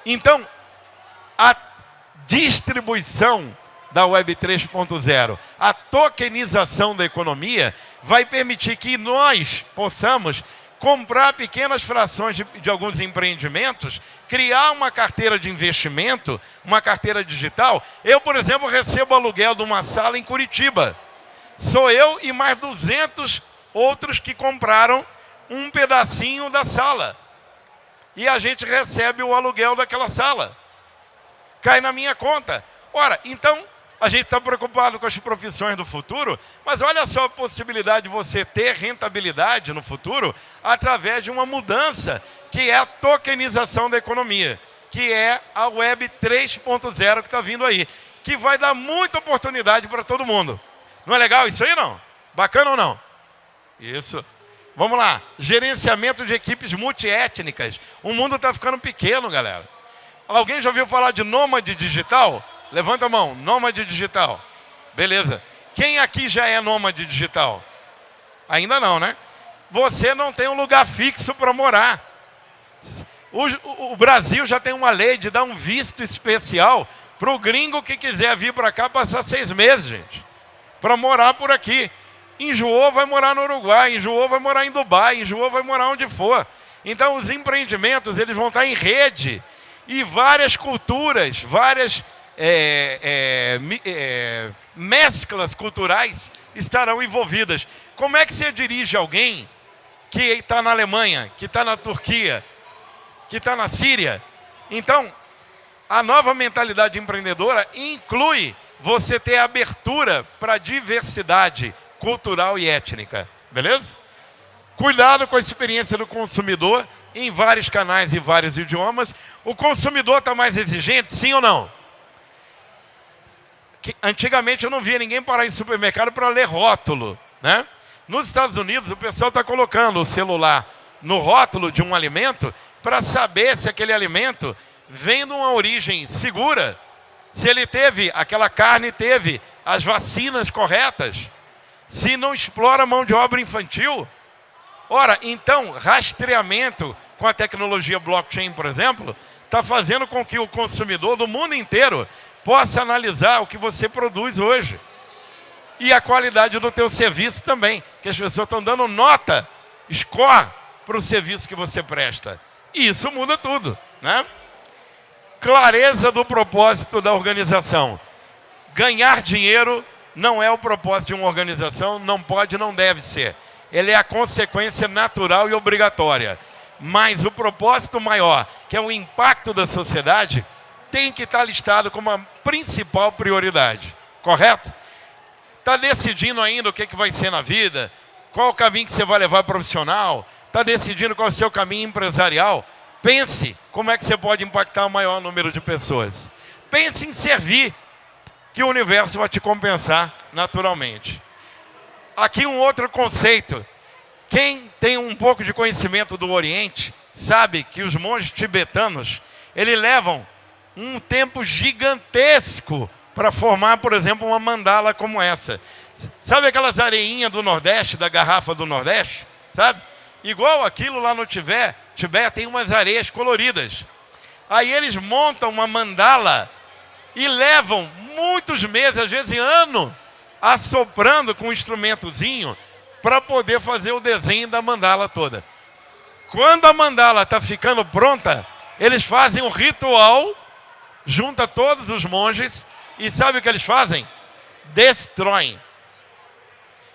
Então, a distribuição da Web 3.0, a tokenização da economia, vai permitir que nós possamos comprar pequenas frações de alguns empreendimentos, criar uma carteira de investimento, uma carteira digital. Eu, por exemplo, recebo aluguel de uma sala em Curitiba. Sou eu e mais 200 outros que compraram um pedacinho da sala. E a gente recebe o aluguel daquela sala. Cai na minha conta. Ora, então, a gente está preocupado com as profissões do futuro, mas olha só a possibilidade de você ter rentabilidade no futuro através de uma mudança, que é a tokenização da economia, que é a Web 3.0 que está vindo aí, que vai dar muita oportunidade para todo mundo. Não é legal isso aí, não? Bacana ou não? Isso. Vamos lá. Gerenciamento de equipes multiétnicas. O mundo está ficando pequeno, galera. Alguém já ouviu falar de nômade digital? Levanta a mão, nômade digital. Beleza. Quem aqui já é nômade digital? Ainda não, né? Você não tem um lugar fixo para morar. O Brasil já tem uma lei de dar um visto especial para o gringo que quiser vir para cá passar 6 meses, gente. Para morar por aqui. Enjoou, vai morar no Uruguai. Enjoou, vai morar em Dubai. Enjoou, vai morar onde for. Então, os empreendimentos, eles vão estar em rede. E várias culturas, várias mesclas culturais estarão envolvidas. Como é que você dirige alguém que está na Alemanha, que está na Turquia, que está na Síria? Então, a nova mentalidade empreendedora inclui você ter abertura para a diversidade cultural e étnica. Beleza? Cuidado com a experiência do consumidor em vários canais e vários idiomas. O consumidor está mais exigente, sim ou não? Antigamente eu não via ninguém parar em supermercado para ler rótulo, né? Nos Estados Unidos o pessoal está colocando o celular no rótulo de um alimento para saber se aquele alimento vem de uma origem segura, se ele teve, aquela carne teve as vacinas corretas, se não explora mão de obra infantil. Ora, então, rastreamento com a tecnologia blockchain, por exemplo, está fazendo com que o consumidor do mundo inteiro possa analisar o que você produz hoje. E a qualidade do teu serviço também, que as pessoas estão dando nota, score, para o serviço que você presta. E isso muda tudo, né? Clareza do propósito da organização. Ganhar dinheiro não é o propósito de uma organização, não pode, não deve ser. Ele é a consequência natural e obrigatória. Mas o propósito maior, que é o impacto da sociedade, tem que estar listado como a principal prioridade. Correto? Está decidindo ainda o que vai ser na vida? Qual o caminho que você vai levar profissional? Está decidindo qual é o seu caminho empresarial? Pense como é que você pode impactar o maior número de pessoas. Pense em servir, que o universo vai te compensar naturalmente. Aqui um outro conceito. Quem tem um pouco de conhecimento do Oriente sabe que os monges tibetanos, eles levam um tempo gigantesco para formar, por exemplo, uma mandala como essa. Sabe aquelas areinhas do Nordeste, da garrafa do Nordeste? Sabe? Igual aquilo lá no Tibete tem umas areias coloridas. Aí eles montam uma mandala e levam muitos meses, às vezes anos, assoprando com um instrumentozinho para poder fazer o desenho da mandala toda. Quando a mandala está ficando pronta, eles fazem um ritual, junta todos os monges e sabe o que eles fazem? Destroem.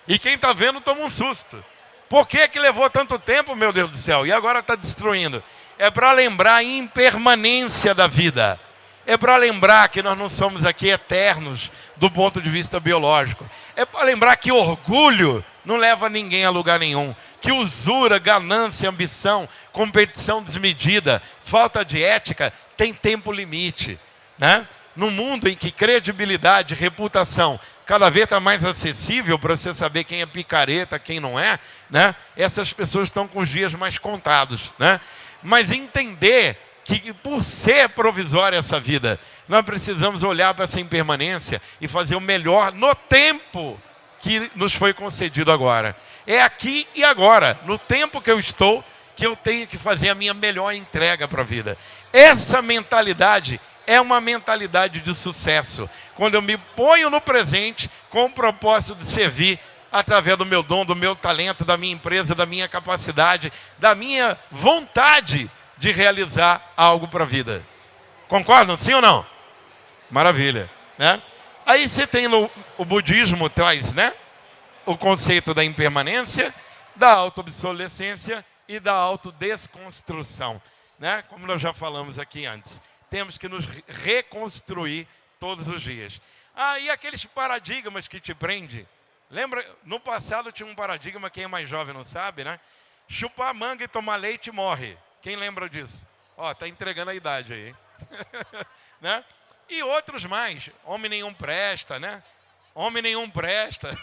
E quem está vendo toma um susto. Por que levou tanto tempo, meu Deus do céu? E agora está destruindo? É para lembrar a impermanência da vida. É para lembrar que nós não somos aqui eternos do ponto de vista biológico. É para lembrar que orgulho não leva ninguém a lugar nenhum. Que usura, ganância, ambição, competição desmedida, falta de ética tem tempo limite, né? Num mundo em que credibilidade, reputação cada vez está mais acessível para você saber quem é picareta, quem não é, né? Essas pessoas estão com os dias mais contados, né? Mas entender que por ser provisória essa vida, nós precisamos olhar para essa impermanência e fazer o melhor no tempo que nos foi concedido agora. É aqui e agora, no tempo que eu estou, que eu tenho que fazer a minha melhor entrega para a vida. Essa mentalidade é uma mentalidade de sucesso. Quando eu me ponho no presente com o propósito de servir através do meu dom, do meu talento, da minha empresa, da minha capacidade, da minha vontade de realizar algo para a vida. Concordam, sim ou não? Maravilha, né? Aí você tem o budismo traz, né, o conceito da impermanência, da autoobsolescência e da autodesconstrução, né? Como nós já falamos aqui antes. Temos que nos reconstruir todos os dias. E aqueles paradigmas que te prendem. Lembra, no passado tinha um paradigma, quem é mais jovem não sabe, né? Chupar manga e tomar leite morre. Quem lembra disso? Ó, tá entregando a idade aí. Né? E outros mais. Homem nenhum presta, né? Homem nenhum presta.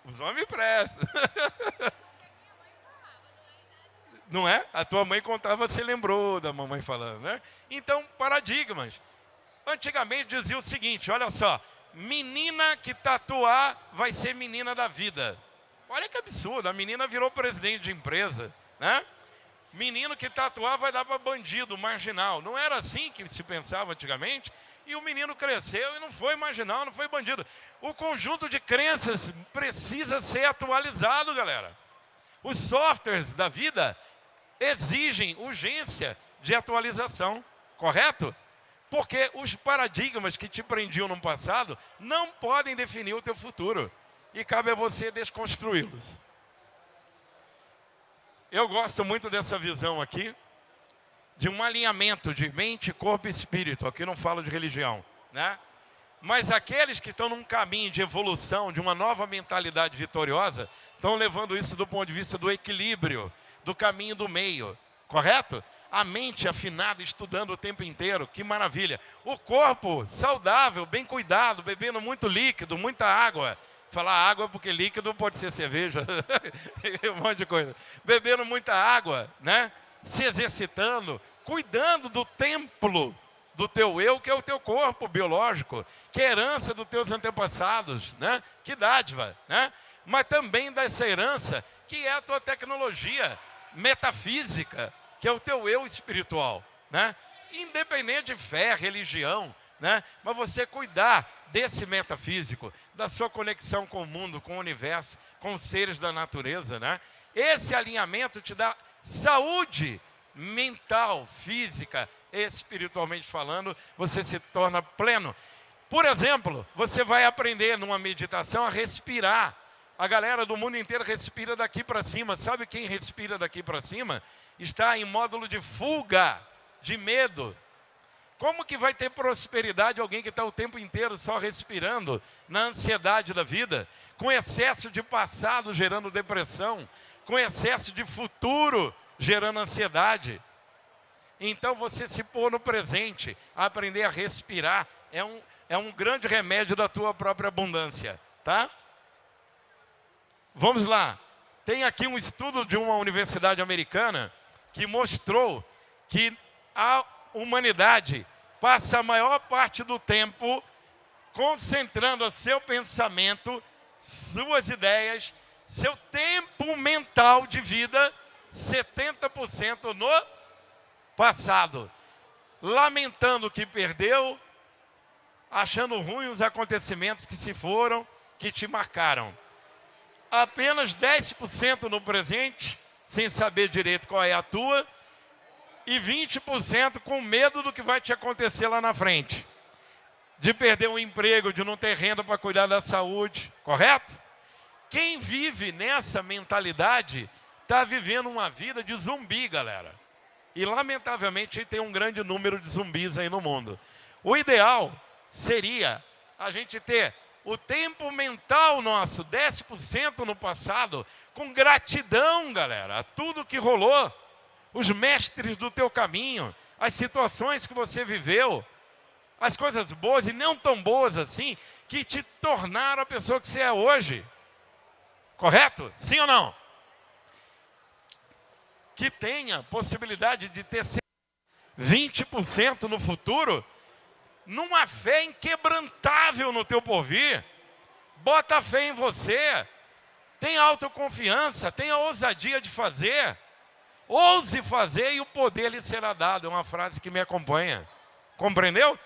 Os homens prestam. Não é? A tua mãe contava, você lembrou da mamãe falando, né? Então, paradigmas. Antigamente dizia o seguinte, olha só. Menina que tatuar vai ser menina da vida. Olha que absurdo, a menina virou presidente de empresa, né? Menino que tatuar vai dar para bandido, marginal. Não era assim que se pensava antigamente. E o menino cresceu e não foi marginal, não foi bandido. O conjunto de crenças precisa ser atualizado, galera. Os softwares da vida exigem urgência de atualização, correto? Porque os paradigmas que te prendiam no passado não podem definir o teu futuro. E cabe a você desconstruí-los. Eu gosto muito dessa visão aqui, de um alinhamento de mente, corpo e espírito. Aqui não falo de religião, né? Mas aqueles que estão num caminho de evolução, de uma nova mentalidade vitoriosa, estão levando isso do ponto de vista do equilíbrio, do caminho do meio, correto? A mente afinada, estudando o tempo inteiro, que maravilha. O corpo saudável, bem cuidado, bebendo muito líquido, muita água. Falar água porque líquido pode ser cerveja, um monte de coisa. Bebendo muita água, né? Se exercitando, cuidando do templo do teu eu, que é o teu corpo biológico, que é herança dos teus antepassados, né? Que dádiva, né? Mas também dessa herança, que é a tua tecnologia metafísica, que é o teu eu espiritual, né? independente de fé, religião, né? Mas você cuidar desse metafísico, da sua conexão com o mundo, com o universo, com os seres da natureza, né? Esse alinhamento te dá saúde mental, física, espiritualmente falando, você se torna pleno. Por exemplo, você vai aprender numa meditação a respirar. A galera do mundo inteiro respira daqui para cima. Sabe quem respira daqui para cima? Está em módulo de fuga, de medo. Como que vai ter prosperidade alguém que está o tempo inteiro só respirando na ansiedade da vida, com excesso de passado gerando depressão, com excesso de futuro gerando ansiedade? Então você se pôr no presente, aprender a respirar, é um grande remédio da tua própria abundância, tá? Vamos lá. Tem aqui um estudo de uma universidade americana que mostrou que a humanidade passa a maior parte do tempo concentrando o seu pensamento, suas ideias, seu tempo mental de vida, 70% no passado. Lamentando o que perdeu, achando ruim os acontecimentos que se foram, que te marcaram. Apenas 10% no presente, sem saber direito qual é a tua, e 20% com medo do que vai te acontecer lá na frente. De perder um emprego, de não ter renda para cuidar da saúde, correto? Quem vive nessa mentalidade está vivendo uma vida de zumbi, galera. E lamentavelmente tem um grande número de zumbis aí no mundo. O ideal seria a gente ter o tempo mental nosso, 10% no passado, com gratidão, galera, a tudo que rolou, os mestres do teu caminho, as situações que você viveu, as coisas boas e não tão boas assim, que te tornaram a pessoa que você é hoje. Correto? Sim ou não? Que tenha possibilidade de ter 20% no futuro, numa fé inquebrantável no teu porvir. Bota fé em você, tenha autoconfiança, tenha ousadia de fazer, ouse fazer e o poder lhe será dado. É uma frase que me acompanha, compreendeu?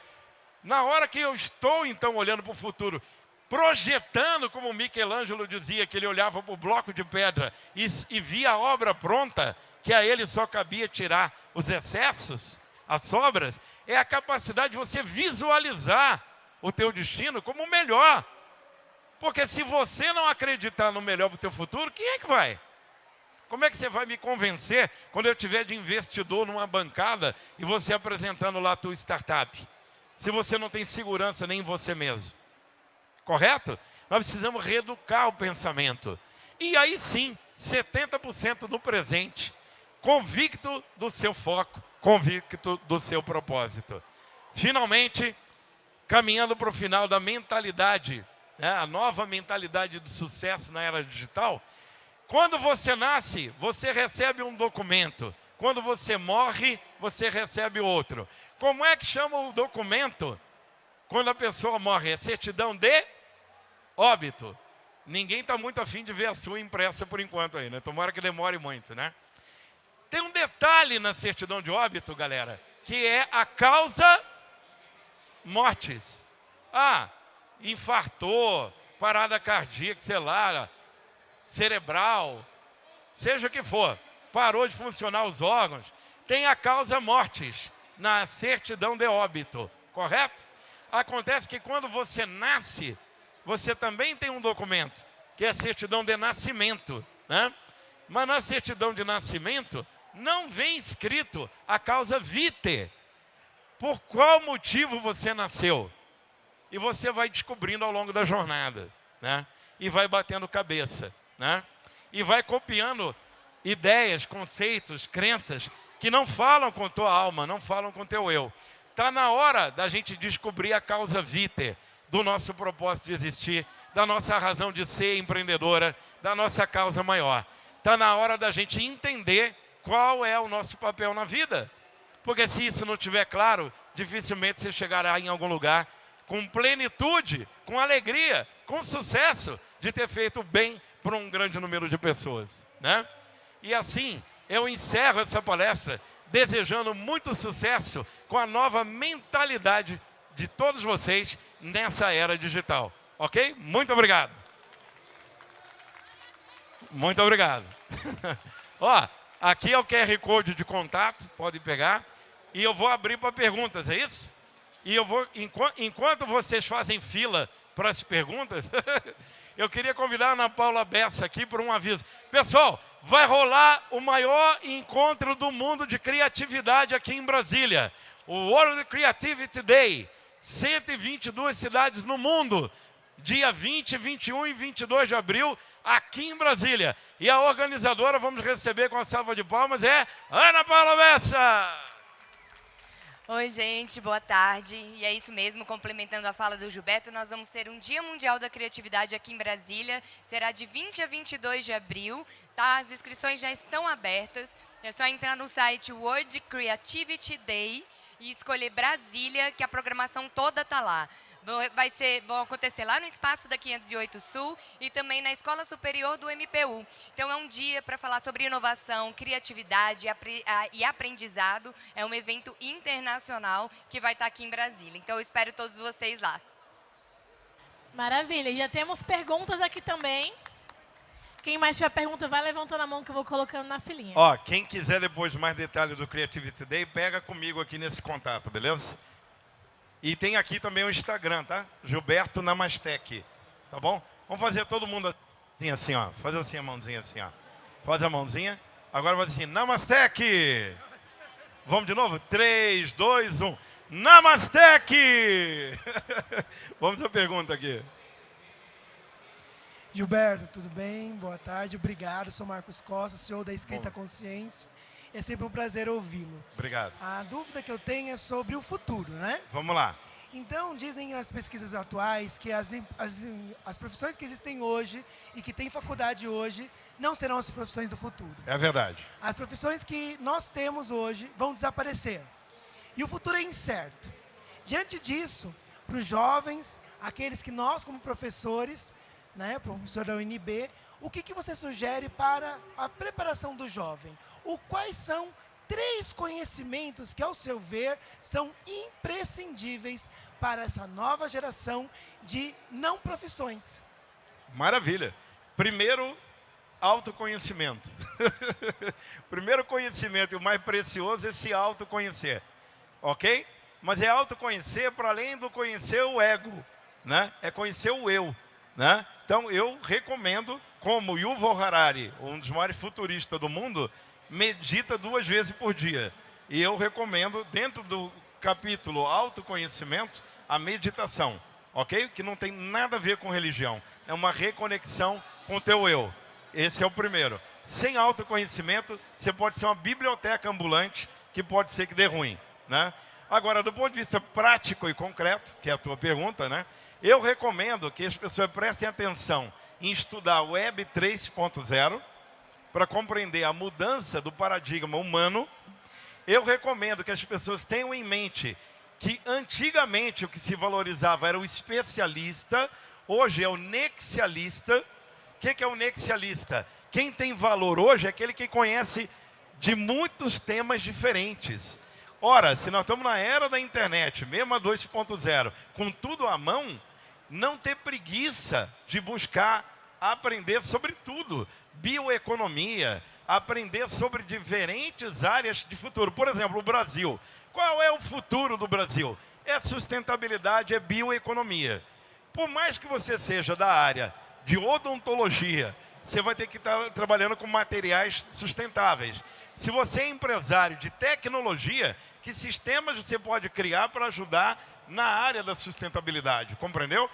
Na hora que eu estou então olhando para o futuro, projetando, como Michelangelo dizia, que ele olhava para o bloco de pedra e via a obra pronta, que a ele só cabia tirar os excessos, as sobras, é a capacidade de você visualizar o teu destino como o melhor. Porque se você não acreditar no melhor para o teu futuro, quem é que vai? Como é que você vai me convencer quando eu tiver de investidor numa bancada e você apresentando lá a tua startup? Se você não tem segurança nem em você mesmo. Correto? Nós precisamos reeducar o pensamento. E aí sim, 70% no presente, convicto do seu foco, convicto do seu propósito. Finalmente, caminhando para o final da mentalidade, né, a nova mentalidade do sucesso na era digital. Quando você nasce, você recebe um documento. Quando você morre, você recebe outro. Como é que chama o documento quando a pessoa morre? É certidão de óbito. Ninguém está muito afim de ver a sua impressa por enquanto aí, né? Tomara que demore muito, né? Tem um detalhe na certidão de óbito, galera, que é a causa mortis. Ah, infartou, parada cardíaca, sei lá, cerebral, seja o que for, parou de funcionar os órgãos, tem a causa mortis na certidão de óbito, correto? Acontece que quando você nasce, você também tem um documento, que é a certidão de nascimento, né? Mas na certidão de nascimento, não vem escrito a causa vitae. Por qual motivo você nasceu? E você vai descobrindo ao longo da jornada, né? E vai batendo cabeça, né? E vai copiando ideias, conceitos, crenças que não falam com tua alma, não falam com teu eu. Está na hora da gente descobrir a causa vitae do nosso propósito de existir, da nossa razão de ser empreendedora, da nossa causa maior. Está na hora da gente entender qual é o nosso papel na vida. Porque se isso não estiver claro, dificilmente você chegará em algum lugar com plenitude, com alegria, com sucesso de ter feito bem para um grande número de pessoas, né? E assim, eu encerro essa palestra desejando muito sucesso com a nova mentalidade de todos vocês nessa era digital. Ok? Muito obrigado. Muito obrigado. Ó, aqui é o QR Code de contato, pode pegar. E eu vou abrir para perguntas, é isso? E eu vou, enquanto vocês fazem fila para as perguntas, eu queria convidar a Ana Paula Bessa aqui por um aviso. Pessoal, vai rolar o maior encontro do mundo de criatividade aqui em Brasília. O World Creativity Day. 122 cidades no mundo. Dia 20, 21 e 22 de abril, aqui em Brasília. E a organizadora, vamos receber com a salva de palmas, é Ana Paula Bessa. Oi, gente, boa tarde. E é isso mesmo, complementando a fala do Gilberto, nós vamos ter um Dia Mundial da Criatividade aqui em Brasília. Será de 20 a 22 de abril, tá? As inscrições já estão abertas. É só entrar no site World Creativity Day e escolher Brasília, que a programação toda está lá. Vão acontecer lá no espaço da 508 Sul e também na Escola Superior do MPU. Então é um dia para falar sobre inovação, criatividade e aprendizado. É um evento internacional que vai estar aqui em Brasília. Então eu espero todos vocês lá. Maravilha. E já temos perguntas aqui também. Quem mais tiver pergunta, vai levantando a mão que eu vou colocando na filinha. Ó, quem quiser depois mais detalhes do Creativity Day, pega comigo aqui nesse contato, beleza? E tem aqui também o Instagram, tá? Gilberto Namastec, tá bom? Vamos fazer todo mundo assim, ó. Faz assim a mãozinha assim, ó. Faz a mãozinha. Agora vai assim, Namastec! Vamos de novo? 3, 2, 1. Namastec! Vamos à pergunta aqui. Gilberto, tudo bem? Boa tarde, obrigado. Sou Marcos Costa, CEO da Escrita Consciência. É sempre um prazer ouvi-lo. Obrigado. A dúvida que eu tenho é sobre o futuro, né? Vamos lá. Então, dizem as pesquisas atuais que as profissões que existem hoje e que têm faculdade hoje não serão as profissões do futuro. É verdade. As profissões que nós temos hoje vão desaparecer. E o futuro é incerto. Diante disso, para os jovens, aqueles que nós, como professores, né, professor da UNB, o que você sugere para a preparação do jovem? Quais são 3 conhecimentos que, ao seu ver, são imprescindíveis para essa nova geração de não profissões? Maravilha. Primeiro, autoconhecimento. Primeiro conhecimento e o mais precioso é se autoconhecer. Ok? Mas é autoconhecer para além do conhecer o ego, né? É conhecer o eu, né? Então, eu recomendo, como Yuval Harari, um dos maiores futuristas do mundo, medita 2 vezes por dia. E eu recomendo, dentro do capítulo autoconhecimento, a meditação, ok? Que não tem nada a ver com religião. É uma reconexão com o teu eu. Esse é o primeiro. Sem autoconhecimento, você pode ser uma biblioteca ambulante, que pode ser que dê ruim, né? Agora, do ponto de vista prático e concreto, que é a tua pergunta, né? Eu recomendo que as pessoas prestem atenção em estudar o Web 3.0, para compreender a mudança do paradigma humano. Eu recomendo que as pessoas tenham em mente que antigamente o que se valorizava era o especialista, hoje é o nexialista. O que é o nexialista? Quem tem valor hoje é aquele que conhece de muitos temas diferentes. Ora, se nós estamos na era da internet, mesmo a 2.0, com tudo à mão, não ter preguiça de buscar aprender sobre tudo. Bioeconomia, aprender sobre diferentes áreas de futuro. Por exemplo, o Brasil. Qual é o futuro do Brasil? É sustentabilidade, é bioeconomia. Por mais que você seja da área de odontologia, você vai ter que estar trabalhando com materiais sustentáveis. Se você é empresário de tecnologia, que sistemas você pode criar para ajudar na área da sustentabilidade? Compreendeu?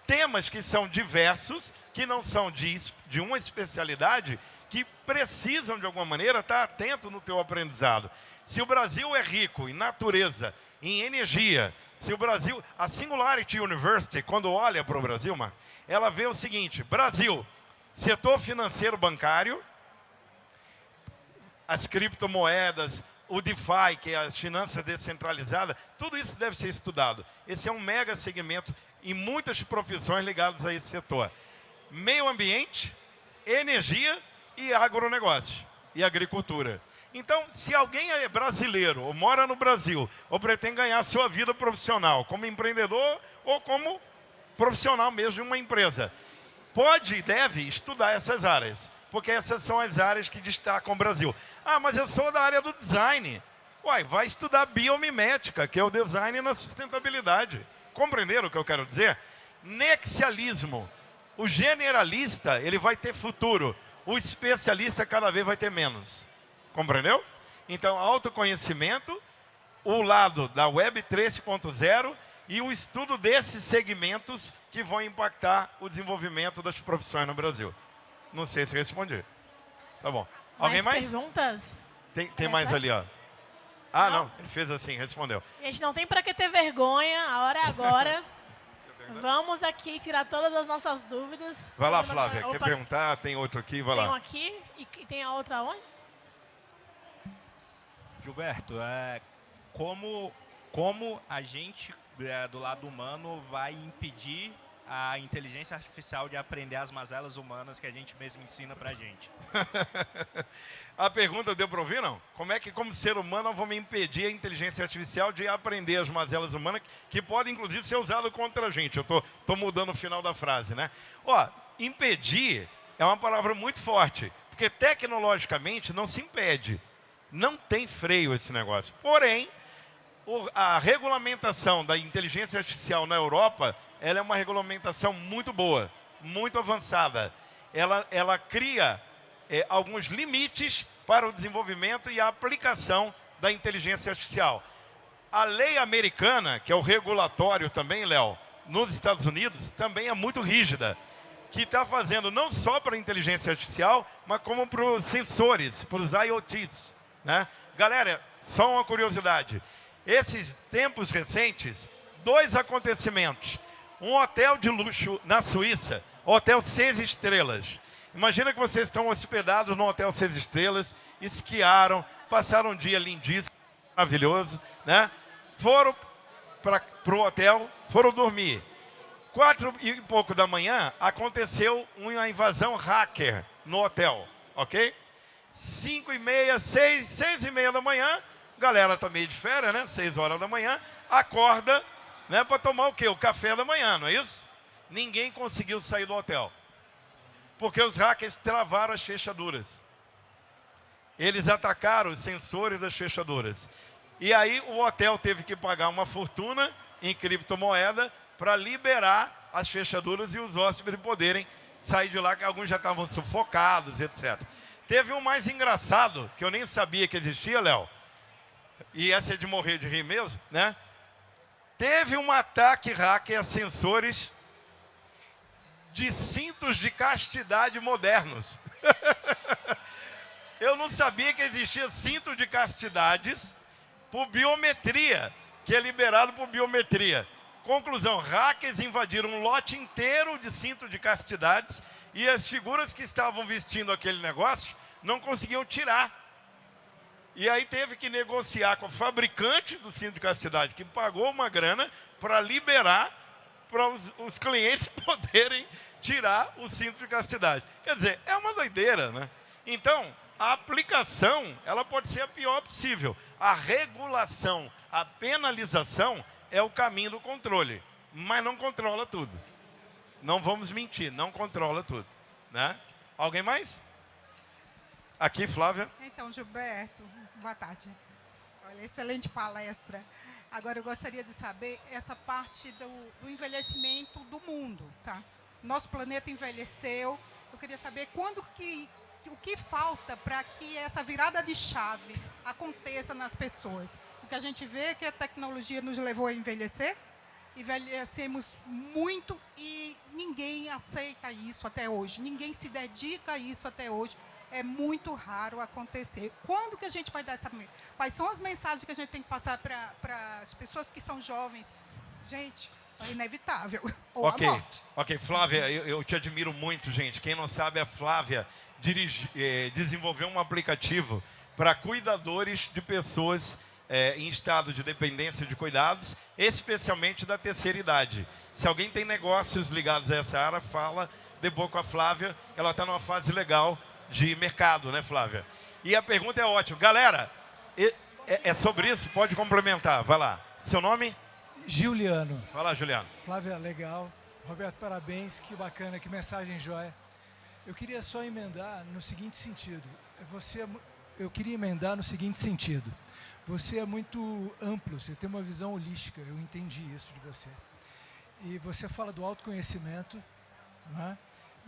Temas que são diversos, que não são de uma especialidade, que precisam, de alguma maneira, estar atento no teu aprendizado. Se o Brasil é rico em natureza, em energia, se o Brasil... A Singularity University, quando olha para o Brasil, ela vê o seguinte: Brasil, setor financeiro bancário, as criptomoedas, o DeFi, que é as finanças descentralizadas, tudo isso deve ser estudado. Esse é um mega segmento em muitas profissões ligadas a esse setor. Meio ambiente, energia e agronegócio e agricultura. Então, se alguém é brasileiro, ou mora no Brasil, ou pretende ganhar a sua vida profissional, como empreendedor ou como profissional mesmo de uma empresa, pode e deve estudar essas áreas, porque essas são as áreas que destacam o Brasil. Ah, mas eu sou da área do design. Uai, vai estudar biomimética, que é o design na sustentabilidade. Compreenderam o que eu quero dizer? Nexialismo. O generalista, ele vai ter futuro. O especialista cada vez vai ter menos. Compreendeu? Então, autoconhecimento, o lado da Web 3.0 e o estudo desses segmentos que vão impactar o desenvolvimento das profissões no Brasil. Não sei se respondi. Tá bom. Alguém mais? Perguntas? Tem mais ali, ó. Ah, não. Ele fez assim, respondeu. Gente, não tem para que ter vergonha, a hora é agora. Vamos aqui tirar todas as nossas dúvidas. Vai lá, Flávia. Quer perguntar? Tem outro aqui, vai lá. Tem um aqui e tem a outra onde? Gilberto, como a gente, do lado humano, vai impedir a inteligência artificial de aprender as mazelas humanas que a gente mesmo ensina pra gente? A pergunta deu para ouvir, não? Como ser humano, eu vou me impedir a inteligência artificial de aprender as mazelas humanas, que podem, inclusive, ser usadas contra a gente. Eu tô mudando o final da frase, né? Ó, impedir é uma palavra muito forte, porque tecnologicamente não se impede. Não tem freio esse negócio. Porém, a regulamentação da inteligência artificial na Europa, ela é uma regulamentação muito boa, muito avançada. Ela cria alguns limites para o desenvolvimento e a aplicação da inteligência artificial. A lei americana, que é o regulatório também, Léo, nos Estados Unidos, também é muito rígida, que está fazendo não só para a inteligência artificial, mas como para os sensores, para os IoTs, né? Galera, só uma curiosidade. Esses tempos recentes, 2 acontecimentos. Um hotel de luxo na Suíça, hotel 6 estrelas. Imagina que vocês estão hospedados no hotel 6 estrelas, esquiaram, passaram um dia lindíssimo, maravilhoso, né? Foram para o hotel, foram dormir. 4 e pouco da manhã, aconteceu uma invasão hacker no hotel, ok? 5h30, 6h30 da manhã, galera tá meio de férias, né? 6 horas da manhã, acorda, né? Para tomar o quê? O café da manhã, não é isso? Ninguém conseguiu sair do hotel, porque os hackers travaram as fechaduras. Eles atacaram os sensores das fechaduras. E aí o hotel teve que pagar uma fortuna em criptomoeda para liberar as fechaduras e os hóspedes poderem sair de lá, que alguns já estavam sufocados, etc. Teve um mais engraçado, que eu nem sabia que existia, Léo, e essa é de morrer de rir mesmo, né? Teve um ataque hacker a sensores de cintos de castidade modernos. Eu não sabia que existia cinto de castidades por biometria, que é liberado por biometria. Conclusão, hackers invadiram um lote inteiro de cinto de castidades e as figuras que estavam vestindo aquele negócio não conseguiam tirar. E aí teve que negociar com o fabricante do cinto de castidade, que pagou uma grana para liberar para os clientes poderem tirar o cinto de castidade. Quer dizer, é uma doideira, né? Então, a aplicação, ela pode ser a pior possível. A regulação, a penalização é o caminho do controle, mas não controla tudo. Não vamos mentir, não controla tudo, né? Alguém mais? Aqui, Flávia. Então, Gilberto, boa tarde. Olha, excelente palestra. Agora, eu gostaria de saber essa parte do envelhecimento do mundo, tá? Nosso planeta envelheceu. Eu queria saber o que falta para que essa virada de chave aconteça nas pessoas. O que a gente vê é que a tecnologia nos levou a envelhecer. Envelhecemos muito e ninguém aceita isso até hoje. Ninguém se dedica a isso até hoje. É muito raro acontecer. Quando que a gente vai dar essa... Quais são as mensagens que a gente tem que passar para as pessoas que são jovens? Gente, é inevitável. Ou a morte. Ok, Flávia, eu te admiro muito, gente. Quem não sabe, a Flávia desenvolveu um aplicativo para cuidadores de pessoas em estado de dependência de cuidados, especialmente da terceira idade. Se alguém tem negócios ligados a essa área, fala depois com a Flávia, que ela está numa fase legal de mercado, né, Flávia? E a pergunta é ótima. Galera, é sobre isso? Pode complementar. Vai lá. Seu nome? Juliano. Vai lá, Juliano. Flávia, legal. Roberto, parabéns. Que bacana, que mensagem joia. Eu queria só emendar no seguinte sentido. Eu queria emendar no seguinte sentido. Você é muito amplo, você tem uma visão holística, eu entendi isso de você. E você fala do autoconhecimento, né?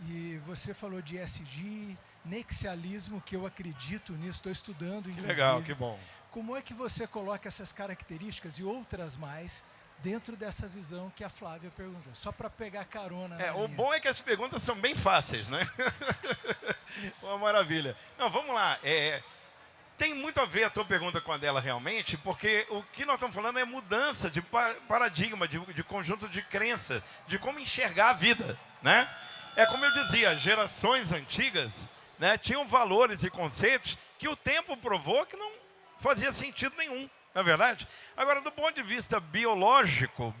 E você falou de ESG, nexialismo, que eu acredito nisso, estou estudando. Que inclusive. legal, que bom. Como é que você coloca essas características e outras mais dentro dessa visão que a Flávia perguntou? Só para pegar carona na O linha. bom é que as perguntas são bem fáceis, né? Uma maravilha. Não, vamos lá. Tem muito a ver a tua pergunta com a dela realmente, porque o que nós estamos falando é mudança de paradigma, de conjunto de crenças, de como enxergar a vida, né? É como eu dizia, gerações antigas, né, tinham valores e conceitos que o tempo provou que não fazia sentido nenhum, não é verdade? Agora, do ponto de vista biológico,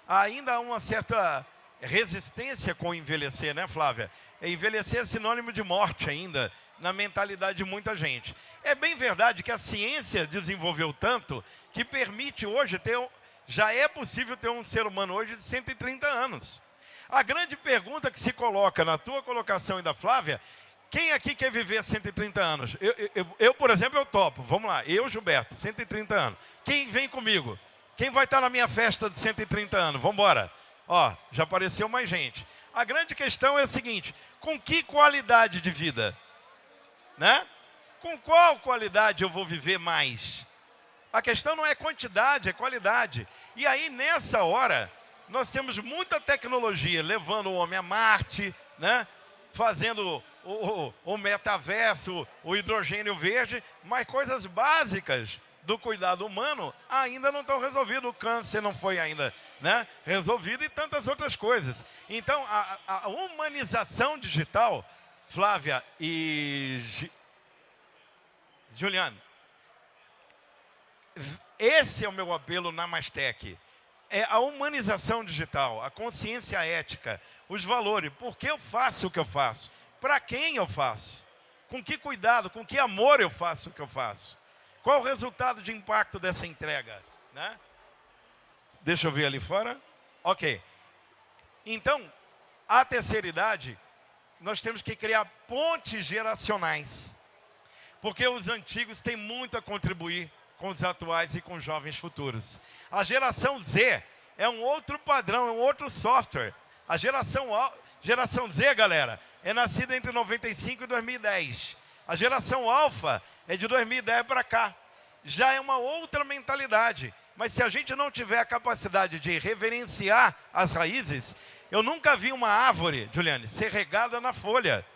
ainda há uma certa resistência com o envelhecer, né, Flávia? Envelhecer é sinônimo de morte ainda, na mentalidade de muita gente. É bem verdade que a ciência desenvolveu tanto que permite hoje já é possível ter um ser humano hoje de 130 anos. A grande pergunta que se coloca na tua colocação e da Flávia, quem aqui quer viver 130 anos? Eu, por exemplo, eu topo. Vamos lá, eu, Gilberto, 130 anos. Quem vem comigo? Quem vai estar na minha festa de 130 anos? Vamos embora. Ó, já apareceu mais gente. A grande questão é a seguinte, com que qualidade de vida? Né? Com qual qualidade eu vou viver mais? A questão não é quantidade, é qualidade. E aí, nessa hora, nós temos muita tecnologia levando o homem a Marte, né? Fazendo o metaverso, o hidrogênio verde, mas coisas básicas do cuidado humano ainda não estão resolvidas. O câncer não foi ainda, né, resolvido e tantas outras coisas. Então, a humanização digital, Flávia e Juliano, esse é o meu apelo na Mastec. É a humanização digital, a consciência ética, os valores. Por que eu faço o que eu faço? Para quem eu faço? Com que cuidado, com que amor eu faço o que eu faço? Qual o resultado de impacto dessa entrega? Né? Deixa eu ver ali fora. Ok. Então, a terceira idade, nós temos que criar pontes geracionais. Porque os antigos têm muito a contribuir com os atuais e com os jovens futuros. A geração Z é um outro padrão, é um outro software. A geração Z, galera, é nascida entre 95 e 2010. A geração Alpha é de 2010 para cá. Já é uma outra mentalidade. Mas se a gente não tiver a capacidade de reverenciar as raízes, eu nunca vi uma árvore, Juliane, ser regada na folha.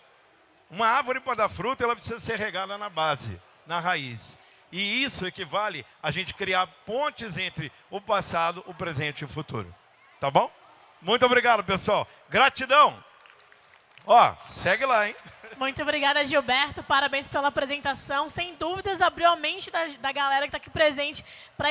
Uma árvore para dar fruta, ela precisa ser regada na base, na raiz. E isso equivale a gente criar pontes entre o passado, o presente e o futuro. Tá bom? Muito obrigado, pessoal. Gratidão. Ó, segue lá, hein? Muito obrigada, Gilberto. Parabéns pela apresentação. Sem dúvidas, abriu a mente da galera que está aqui presente para